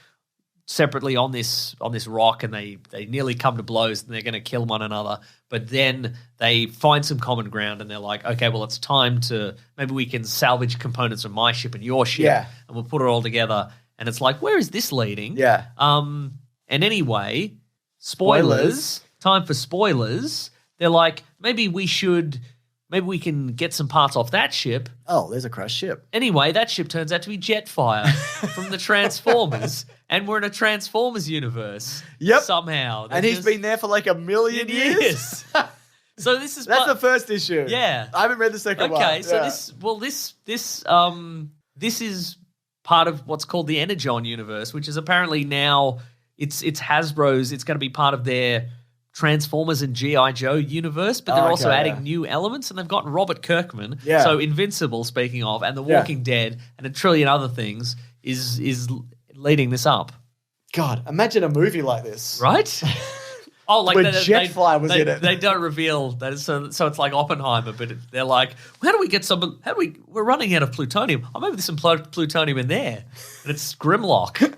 separately on this rock, and they nearly come to blows, and they're going to kill one another. But then they find some common ground, and they're like, okay, well, it's time to maybe we can salvage components of my ship and your ship, Yeah. and we'll put it all together. And it's like, where is this leading? Yeah. And anyway, spoilers. Time for spoilers. They're like, maybe we can get some parts off that ship. Oh, there's a crashed ship. Anyway, that ship turns out to be Jetfire from the Transformers, and we're in a Transformers universe. Yep. Somehow. And he's been there for like a million years. So this is That's the first issue. Yeah. I haven't read the second one. Okay, so Yeah. this is part of what's called the Energon universe, which is apparently now it's Hasbro's. It's going to be part of their Transformers and G.I. Joe universe, but they're Okay, also adding yeah. new elements, and they've gotten Robert Kirkman. Yeah. So Invincible, speaking of, and The Yeah. Walking Dead, and a trillion other things is leading this up, God, imagine a movie like this. right? Oh, like Where they- Jetfire was they- in it. They don't reveal that, so it's like Oppenheimer, but they're like, how do we get some? We're running out of plutonium. Oh, maybe there's some plutonium in there, and it's Grimlock.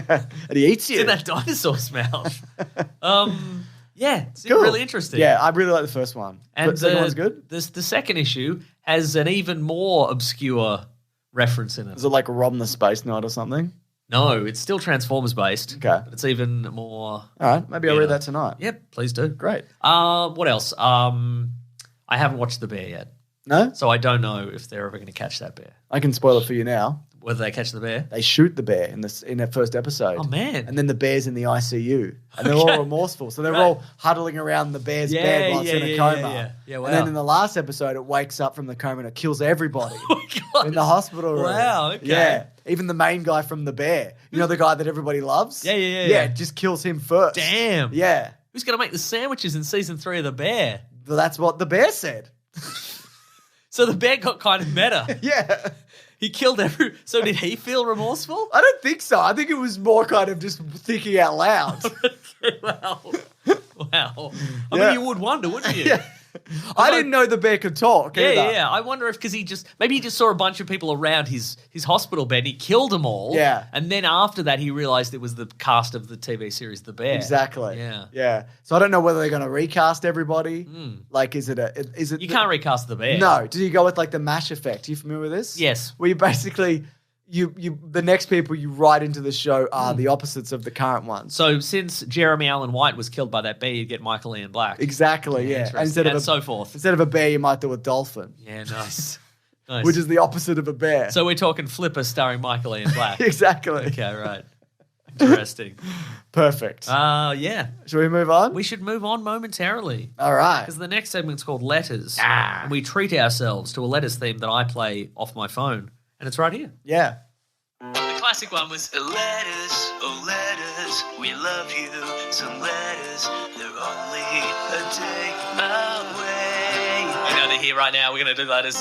And he eats you. in that dinosaur's mouth. Yeah, it's Cool. really interesting. Yeah, I really like the first one. and the second one's good? The second issue has an even more obscure reference in it. Is it like Rob the Space Knight or something? No, it's still Transformers based. Okay. But it's even more. All right, maybe I'll Yeah. read that tonight. Yep, please do. Great. What else? I haven't watched The Bear yet, No? so I don't know if they're ever going to catch that bear. I can spoil it for you now. Whether they catch the bear. They shoot the bear in that first episode. Oh, man. And then the bear's in the ICU. And they're all remorseful. So they're all huddling around the bear's bed while it's in a coma. Yeah, wow. And then in the last episode, it wakes up from the coma and it kills everybody Oh, my God. in the hospital room. Wow, okay. Yeah. Even the main guy from The Bear. You know the guy that everybody loves? Yeah. Yeah, it just kills him first. Damn. Yeah. Who's going to make the sandwiches in season 3 of The Bear? Well, that's what the bear said. So the bear got kind of meta. Yeah. He killed So did he feel remorseful? I don't think so. I think it was more kind of just thinking out loud. Wow. Wow. I Yeah. mean, you would wonder, wouldn't you? Yeah. I didn't know the bear could talk either. Yeah. I wonder if because maybe he just saw a bunch of people around his hospital bed and he killed them all. Yeah. And then after that, he realized it was the cast of the TV series The Bear. Exactly. Yeah. Yeah. So I don't know whether they're going to recast everybody. Like, is it? You can't recast The Bear. No. Did you go with like the MASH effect? You familiar with this? Yes. Where you basically the next people you write into the show are the opposites of the current ones. So since Jeremy Allen White was killed by that bear, you get Michael Ian Black. Exactly. Yeah. Interesting. And so forth. Instead of a bear, you might do a dolphin, Yeah, nice. Nice. which is the opposite of a bear. So we're talking Flipper starring Michael Ian Black. exactly. Okay, right. Interesting. Perfect. Yeah. Shall we move on? We should move on momentarily. All right. Because the next segment's called Letters. And we treat ourselves to a letters theme that I play off my phone. And it's right here. Yeah. The classic one was Letters, oh letters, we love you. Some letters, they're only a day away. we're going to hear right now. We're going to do letters.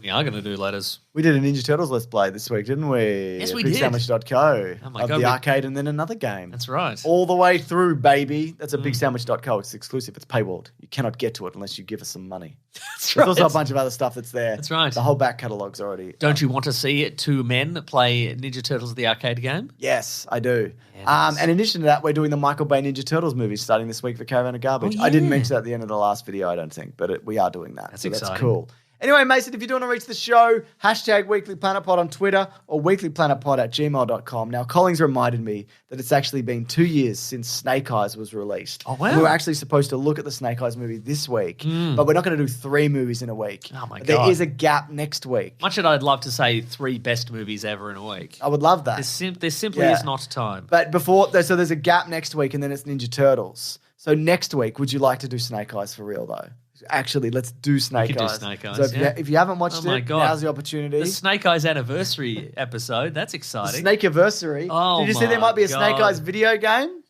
We are going to do letters. We did a Ninja Turtles Let's Play this week, didn't we? Yes, we Big did. Sandwich.co Oh my of God, the arcade and then another game. That's right. All the way through, baby. That's a bigsandwich.co. It's exclusive. It's paywalled. You cannot get to it unless you give us some money. That's There's also a bunch of other stuff that's there. That's right. The whole back catalogue's already. Don't you want to see 2 men play Ninja Turtles the arcade game? Yes, I do. Yeah, nice. And in addition to that, we're doing the Michael Bay Ninja Turtles movie starting this week for Caravan of Garbage. Oh, I didn't yeah. mention that at the end of the last video, I don't think, but we are doing that. That's so exciting. That's cool. Anyway, Mason, if you do want to reach the show, hashtag weeklyplanetpod on Twitter or weeklyplanetpod@gmail.com. Now, Collins reminded me that it's actually been 2 years since Snake Eyes was released. Oh, wow. We were actually supposed to look at the Snake Eyes movie this week, but we're not going to do 3 movies in a week. Oh, my God. There is a gap next week. Much as I'd love to say 3 best movies ever in a week. I would love that. There simply is not time. But so there's a gap next week, and then it's Ninja Turtles. So next week, would you like to do Snake Eyes for real, though? Actually, let's do Snake could do Eyes. Snake Eyes, So if you haven't watched my it, God. now's the opportunity. The Snake Eyes anniversary episode. That's exciting. Snake-iversary. Oh, Did you see there might be a Snake God. Eyes video game?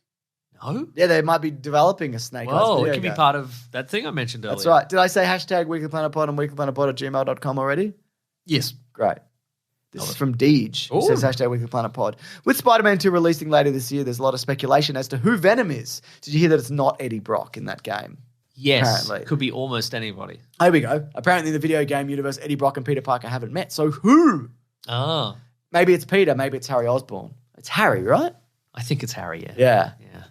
No? Yeah, they might be developing a Snake Eyes Whoa, video it could game. be part of that thing I mentioned earlier. That's right. Did I say hashtag weeklyplanetpod and weeklyplanetpod@gmail.com already? Yes. Great. This is from Deej. Who Ooh. says hashtag weeklyplanetpod. With Spider-Man 2 releasing later this year, there's a lot of speculation as to who Venom is. Did you hear that it's not Eddie Brock in that game? Yes. Apparently. Could be almost anybody. Here we go. Apparently in the video game universe, Eddie Brock and Peter Parker haven't met. So who? Oh. Maybe it's Peter. Maybe it's Harry Osborn. It's Harry, right? I think it's Harry, yeah. Yeah. Yeah.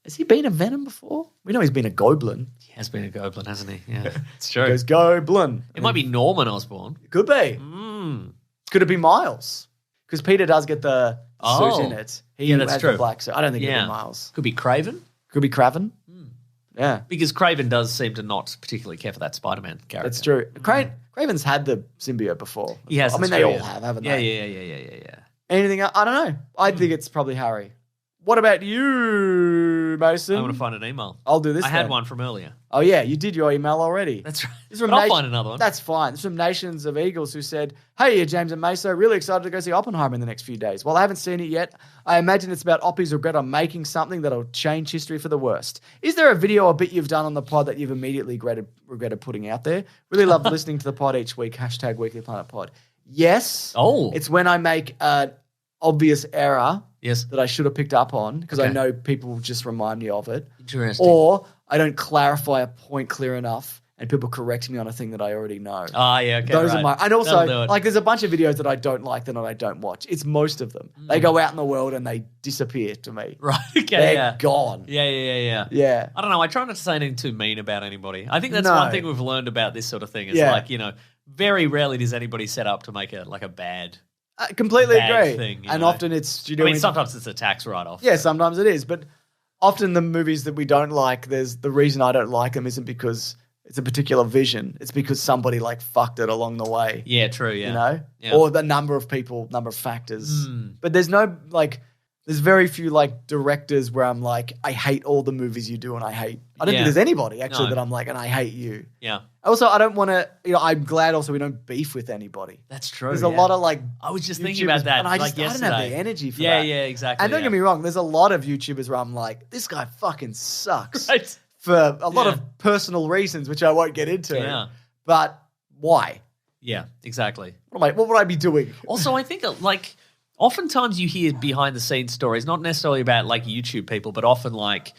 Has he been a Venom before? We know he's been a Goblin. He has been a goblin, hasn't he? Yeah. It's He true. goes, Goblin. It might be Norman Osborn. Could be. Could it be Miles? Because Peter does get the suit in it. He Yeah, that's has true. the black suit. I don't think it'll Yeah. be Miles. Could be Craven. Could be Kraven. Yeah, Because Craven does seem to not particularly care for that Spider-Man character. that's true. Craven's had the symbiote before. He has. I mean, that's they true, all yeah. have, haven't Yeah, they? yeah. Anything else? I don't know. I think it's probably Harry. What about you, Mason? I'm going to find an email. I'll do this I had then. one from earlier. Oh, yeah, you did your email already. That's right. This is from But I'll Nation- find another one. That's fine. This is from Nations of Eagles who said, hey, James and Meso, really excited to go see Oppenheimer in the next few days. While I haven't seen it yet, I imagine it's about Oppie's regret on making something that'll change history for the worst. Is there a video or bit you've done on the pod that you've immediately regretted putting out there? Really love listening to the pod each week. Hashtag Weekly Planet Pod. Yes. Oh. It's when I make an obvious error Yes. that I should have picked up on because I Okay. know people will just remind me of it. Interesting. Or I don't clarify a point clear enough and people correct me on a thing that I already know. Ah, yeah, okay. Those right. are my, and That'll do also it. like there's a bunch of videos that I don't like that I don't watch. It's most of them. They go out in the world and they disappear to me. Right, okay, They're yeah. gone. Yeah. Yeah. I don't know. I try not to say anything too mean about anybody. I think that's No. one thing we've learned about this sort of thing. Is Yeah. like, very rarely does anybody set up to make a bad. I completely Bad agree. thing, and often it's I mean, sometimes it's a tax write-off. yeah, sometimes it is, but often the movies that we don't like, there's the reason I don't like them isn't because it's a particular vision. It's because somebody like fucked it along the way. Yeah, true. Yeah, You know? Yeah. Or the number of people, number of factors. But there's no there's very few like directors where I'm like, I hate all the movies you do and I don't think Yeah. there's anybody actually No. that I'm like, and I hate you. Yeah, Also, I don't want to, I'm glad also we don't beef with anybody. that's true. There's a lot of like, I was just thinking YouTubers- about that. and I like don't have yesterday. the energy for Yeah, that. yeah, exactly. And don't yeah. get me wrong, there's a lot of YouTubers where I'm like, this guy fucking sucks. Right. For a lot Yeah. of personal reasons, which I won't get into. Yeah. But why? Yeah, exactly. What would I be doing? Also, I think oftentimes you hear behind the scenes stories, not necessarily about like YouTube people, but often like,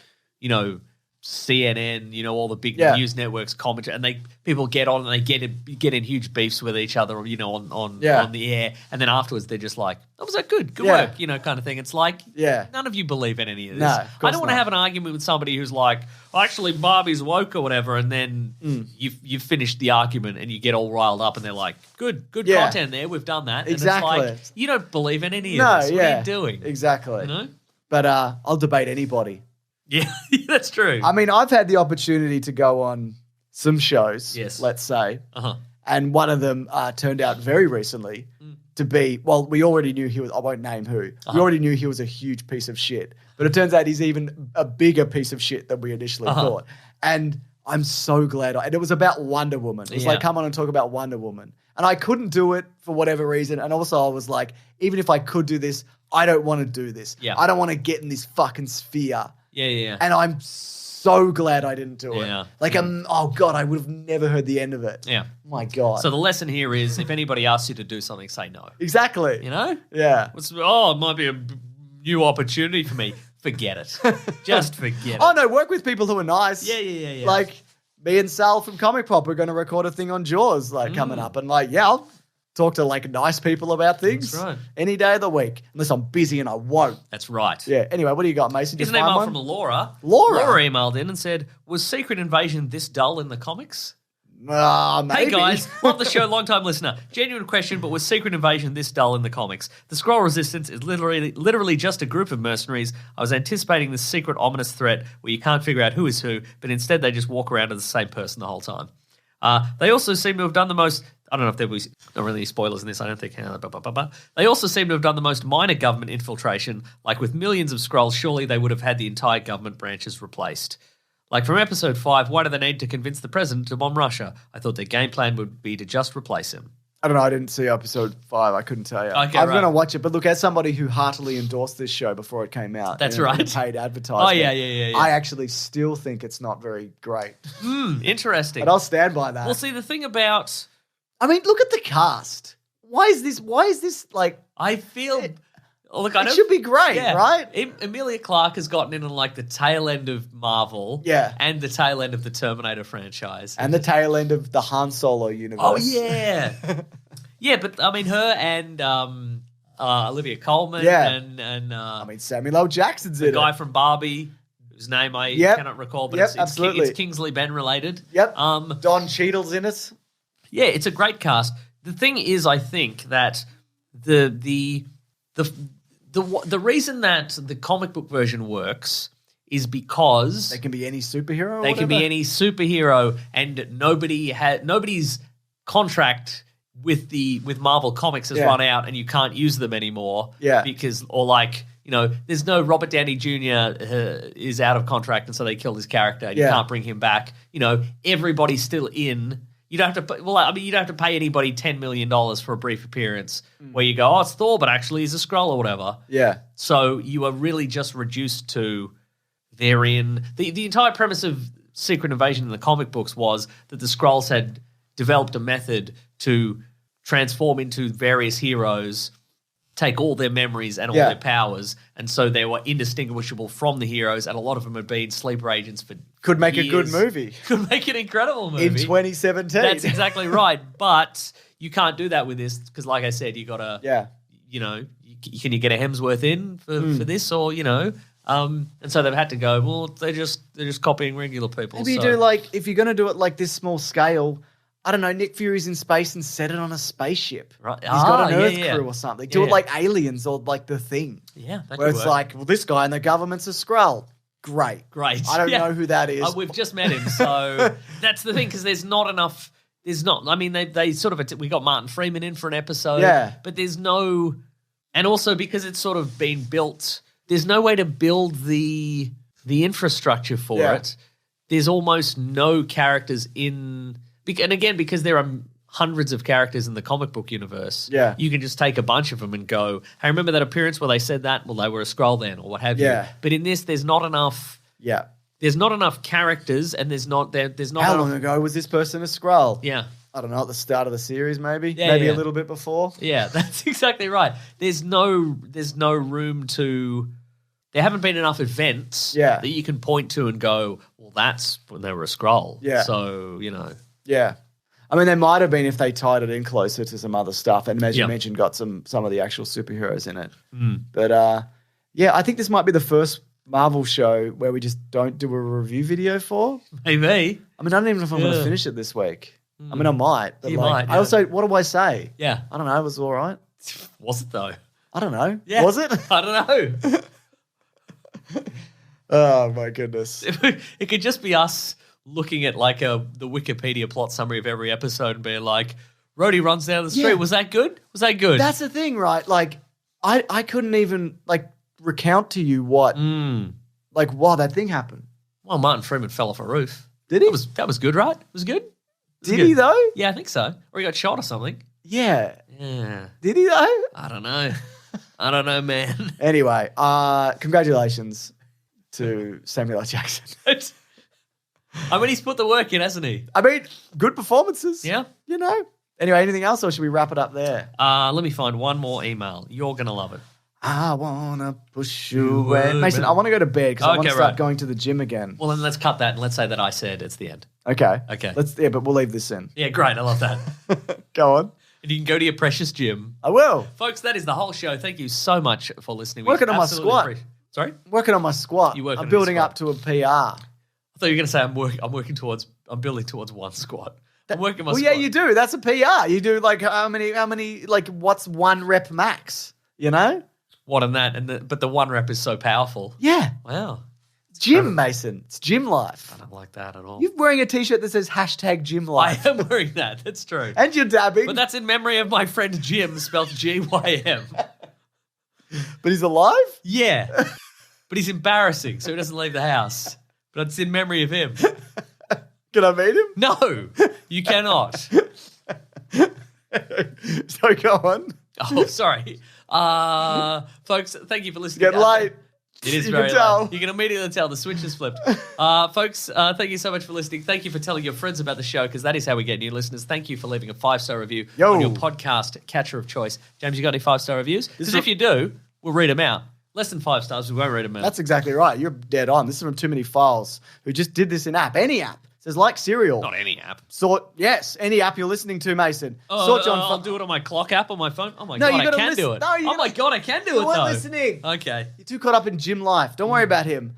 CNN, all the big Yeah. news networks comment, and people get on and they get in huge beefs with each other, on the air, and then afterwards they're just like, "Oh, was that good? Good Yeah. work," kind of thing. It's like, Yeah. none of you believe in any of this. No, of I course don't want to not. have an argument with somebody who's like, "Actually, Barbie's woke" or whatever, and then you've finished the argument and you get all riled up, and they're like, "Good Yeah. content there. We've done that." And Exactly. it's like, you don't believe in any No, of this. yeah. What are you doing? Exactly. You know? But I'll debate anybody. Yeah, that's true. I mean, I've had the opportunity to go on some shows, Yes. let's say, Uh-huh. and one of them turned out very recently to be, well, we already knew I won't name who, we already knew he was a huge piece of shit, but it turns out he's even a bigger piece of shit than we initially thought. And I'm so glad, and it was about Wonder Woman. It was like, Yeah. come on and talk about Wonder Woman. And I couldn't do it for whatever reason, and also I was like, even if I could do this, I don't want to do this. Yeah. I don't want to get in this fucking sphere. Yeah. And I'm so glad I didn't do Yeah. it. Like, oh God, I would have never heard the end of it. Yeah. My God. So the lesson here is, if anybody asks you to do something, say no. Exactly. You know? Yeah. It might be a new opportunity for me. Forget it. Just forget it. Oh no, work with people who are nice. Yeah. Like me and Sal from Comic Pop are going to record a thing on Jaws coming up, and I'll talk to nice people about things. That's right. Any day of the week, unless I'm busy and I won't. That's right. Yeah. Anyway, what do you got, Mason? Did Here's you an find email one? from Laura. Laura? Laura emailed in and said, "Was Secret Invasion this dull in the comics?" Maybe. Hey guys, love the show, long-time listener. Genuine question, but was Secret Invasion this dull in the comics? The Skrull Resistance is literally just a group of mercenaries. I was anticipating this secret ominous threat where you can't figure out who is who, but instead they just walk around as the same person the whole time. They also seem to have done the most... I don't know if there was not really any spoilers in this. I don't think. They also seem to have done the most minor government infiltration. Like with millions of Skrulls, surely they would have had the entire government branches replaced. Like from episode 5, why do they need to convince the president to bomb Russia? I thought their game plan would be to just replace him. I don't know. I didn't see episode 5. I couldn't tell you. Okay, I'm going to watch it. But look, as somebody who heartily endorsed this show before it came out. That's in right. Paid advertisement. Oh, yeah. I actually still think it's not very great. Interesting. But I'll stand by that. Well, see, the thing about... I mean, look at the cast. Why is this like... I feel... Look, I It don't, should be great, right? Emilia Clarke has gotten in on like the tail end of Marvel, and the tail end of the Terminator franchise, and the tail end of the Han Solo universe. Oh yeah, yeah. But I mean, her and Olivia Colman, and I mean, Samuel L. Jackson's the in guy it. from Barbie, whose name I cannot recall, but it's Kingsley Ben related. Yep. Don Cheadle's in it. Yeah, it's a great cast. The thing is, I think that the reason that the comic book version works is because they can be any superhero. They can be any superhero, and nobody's contract with Marvel Comics has run out, and you can't use them anymore. Yeah, because there's no Robert Downey Jr. Is out of contract, and so they killed his character, and you can't bring him back. Everybody's still in. You don't have to. You don't have to pay anybody $10 million for a brief appearance where you go, oh, it's Thor, but actually he's a Skrull or whatever. Yeah. So you are really just reduced to they're in. The entire premise of Secret Invasion in the comic books was that the Skrulls had developed a method to transform into various heroes, take all their memories and all their powers, and so they were indistinguishable from the heroes, and a lot of them had been sleeper agents for Could make years. a good movie. Could make an incredible movie. In 2017. That's exactly right. But you can't do that with this because, like I said, you got to, can you get a Hemsworth in for this or, and so they've had to go, well, they're just copying regular people. Maybe you do if you're going to do it like this small scale, I don't know, Nick Fury's in space and set it on a spaceship. Right. He's got an Earth crew or something. Do it like Aliens or like The Thing. Yeah, that where could it's work. like, well, this guy in the government's a Skrull. Great. I don't know who that is. We've just met him, so that's the thing, because there's not enough. There's not. I mean, they sort of. We got Martin Freeman in for an episode. Yeah. But there's no. And also because it's sort of been built, there's no way to build the infrastructure for it. There's almost no characters in. And again, because there are hundreds of characters in the comic book universe, you can just take a bunch of them and go, hey, remember that appearance where they said that? Well, they were a Skrull then, or what have you. But in this, there's not enough. Yeah. There's not enough characters, and there's not. How long ago was this person a Skrull? Yeah. I don't know, at the start of the series, maybe. Yeah, maybe a little bit before. Yeah, that's exactly right. There's no room to. There haven't been enough events that you can point to and go, well, that's when they were a Skrull. Yeah. So, Yeah. I mean, there might have been if they tied it in closer to some other stuff, and as you mentioned, got some of the actual superheroes in it. But I think this might be the first Marvel show where we just don't do a review video for. Maybe. I mean, I don't even know if I'm going to finish it this week. I mean, I might. But You might. I also, what do I say? Yeah. I don't know. It was all right. Was it though? I don't know. Yeah. Was it? I don't know. Oh my goodness. It could just be us looking at like the Wikipedia plot summary of every episode and being like, Rhodey runs down the street. Yeah. Was that good? Was that good? That's the thing, right? Like, I couldn't even recount to you what that thing happened. Well, Martin Freeman fell off a roof. Did he? That was good, right? It was good. Did he though? Yeah, I think so. Or he got shot or something. Yeah. Yeah. Did he though? I don't know. I don't know, man. Anyway, congratulations to Samuel L. Jackson. I mean, he's put the work in, hasn't he? I mean, good performances. Yeah. Anyway, anything else, or should we wrap it up there? Let me find one more email. You're going to love it. I want to push you away. Mason, I want to go to bed because I want to start going to the gym again. Well, then let's cut that and let's say that I said it's the end. Okay. Okay. But we'll leave this in. Yeah, great. I love that. Go on. And you can go to your precious gym. I will. Folks, that is the whole show. Thank you so much for listening. Working on my squat. Sorry? Working on my squat. I'm building up to a PR. I thought you were going to say I'm building towards one squat. I'm working my Well, squad. yeah, you do. That's a PR. You do like how many, like what's one rep max, you know? What in that? But the one rep is so powerful. Yeah. Wow. Gym, Mason. It's gym life. I don't like that at all. You're wearing a t-shirt that says hashtag gym I life. am wearing that. That's true. And you're dabbing. But that's in memory of my friend Jim, spelled G-Y-M. But he's alive? Yeah. But he's embarrassing, so he doesn't leave the house. But it's in memory of him. Can I meet him? No, you cannot. So go on. Oh, sorry. Folks, thank you for listening. Get late. It is You very can tell. late. You can immediately tell the switch is flipped. Folks, thank you so much for listening. Thank you for telling your friends about the show, because that is how we get new listeners. Thank you for leaving a 5-star review Yo. on your podcast catcher of choice. James, you got any 5-star reviews? Because if you do, we'll read them out. Less than 5 stars, we won't read them out. That's exactly right. You're dead on. This is from Too Many Files, who just did this in app. Any app. It says like cereal. Not any app. Yes, any app you're listening to, Mason. I'll do it on my clock app on my phone. Oh my No, God, you I gotta can listen. do it. No, you oh my gotta- God, I can do You it weren't though. listening. Okay. You're too caught up in gym life. Don't worry about him.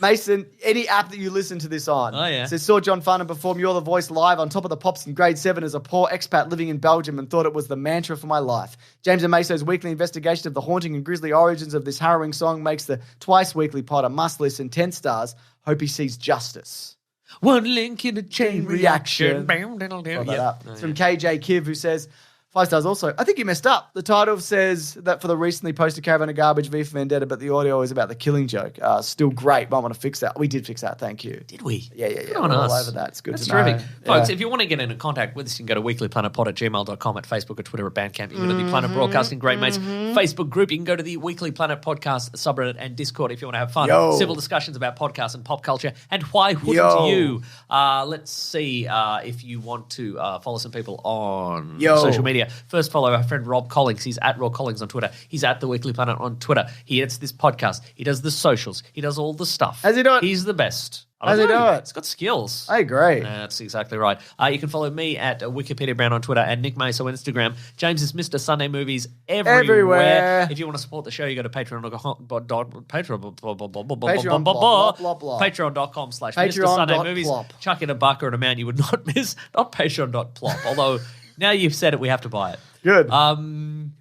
Mason, any app that you listen to this on. Oh, yeah. Says, saw John Farnham perform You're the Voice live on Top of the Pops in grade 7 as a poor expat living in Belgium and thought it was the mantra for my life. James and Meso's weekly investigation of the haunting and grisly origins of this harrowing song makes the twice weekly pod a must listen. 10 stars. Hope he sees justice. One link in a chain reaction. Follow that Yep. up. It's from KJ Kiv, who says, 5 stars also. I think you messed up. The title says that for the recently posted Caravan of Garbage, V for Vendetta, but the audio is about the killing joke. Still great. Might want to fix that. We did fix that. Thank you. Did we? Yeah. Good on We're us. all over that. It's good That's to terrific. know. Folks, Yeah. if you want to get into contact with us, you can go to weeklyplanetpod@gmail.com, at Facebook or Twitter at Bandcamp. You can go to the Planet Broadcasting Great Mates Facebook group. You can go to the Weekly Planet Podcast subreddit and Discord if you want to have fun. Yo. Civil discussions about podcasts and pop culture. And why wouldn't Yo. you? Let's see if you want to follow some people on Yo. social media. First, follow our friend Rob Collings. He's at Rob Collings on Twitter. He's at The Weekly Planet on Twitter. He edits this podcast. He does the socials. He does all the stuff. How's he do it? He's the best. I How's don't he know. do it? He's got skills. I agree. That's exactly right. You can follow me at Wikipedia Brown on Twitter and Nick Mace on Instagram. James is Mr. Sunday Movies everywhere. If you want to support the show, you go to patreon.com/Mr. Sunday Movies. Plop. Chuck in a buck or an amount you would not miss. Not patreon.plop. Although now you've said it, we have to buy it. Good.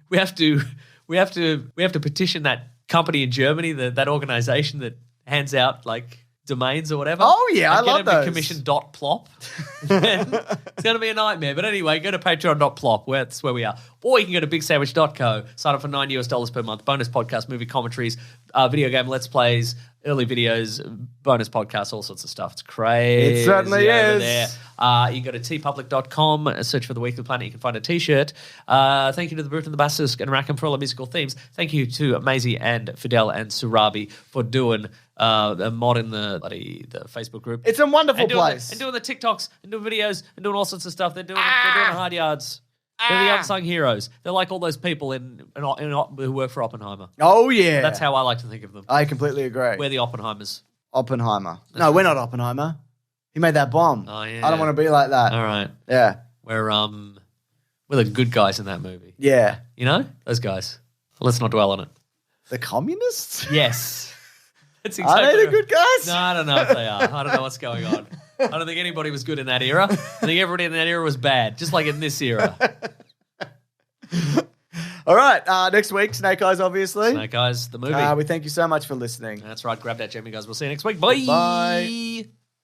We have to petition that company in Germany, that organization that hands out like domains or whatever. Oh, yeah, I and love get them those. to commission .plop. It's going to be a nightmare. But anyway, go to patreon.plop. That's where we are. Or you can go to bigsandwich.co. Sign up for $9 per month. Bonus podcast, movie commentaries, video game let's plays, early videos, bonus podcasts, all sorts of stuff. It's crazy. It certainly over is. there. You can go to tpublic.com, search for The Weekly Planet. You can find a T-shirt. Thank you to the Brute and the Basilisk and Rackham for all the musical themes. Thank you to Maisie and Fidel and Surabi for doing a mod in the Facebook group. It's a wonderful and doing place. and doing the TikToks and doing videos and doing all sorts of stuff. They're doing the hard yards. They're the unsung heroes. They're like all those people who work for Oppenheimer. Oh, yeah. That's how I like to think of them. I completely agree. We're the Oppenheimers. Oppenheimer. No, we're not Oppenheimer. He made that bomb. Oh, yeah. I don't want to be like that. All right. Yeah. We're the good guys in that movie. Yeah. You know? Those guys. Let's not dwell on it. The communists? Yes. That's Are exactly they the right. good guys? No, I don't know if they are. I don't know what's going on. I don't think anybody was good in that era. I think everybody in that era was bad, just like in this era. All right. Next week, Snake Eyes, obviously. Snake Eyes, the movie. We thank you so much for listening. That's right. Grab that, Jamie, guys. We'll see you next week. Bye. Bye.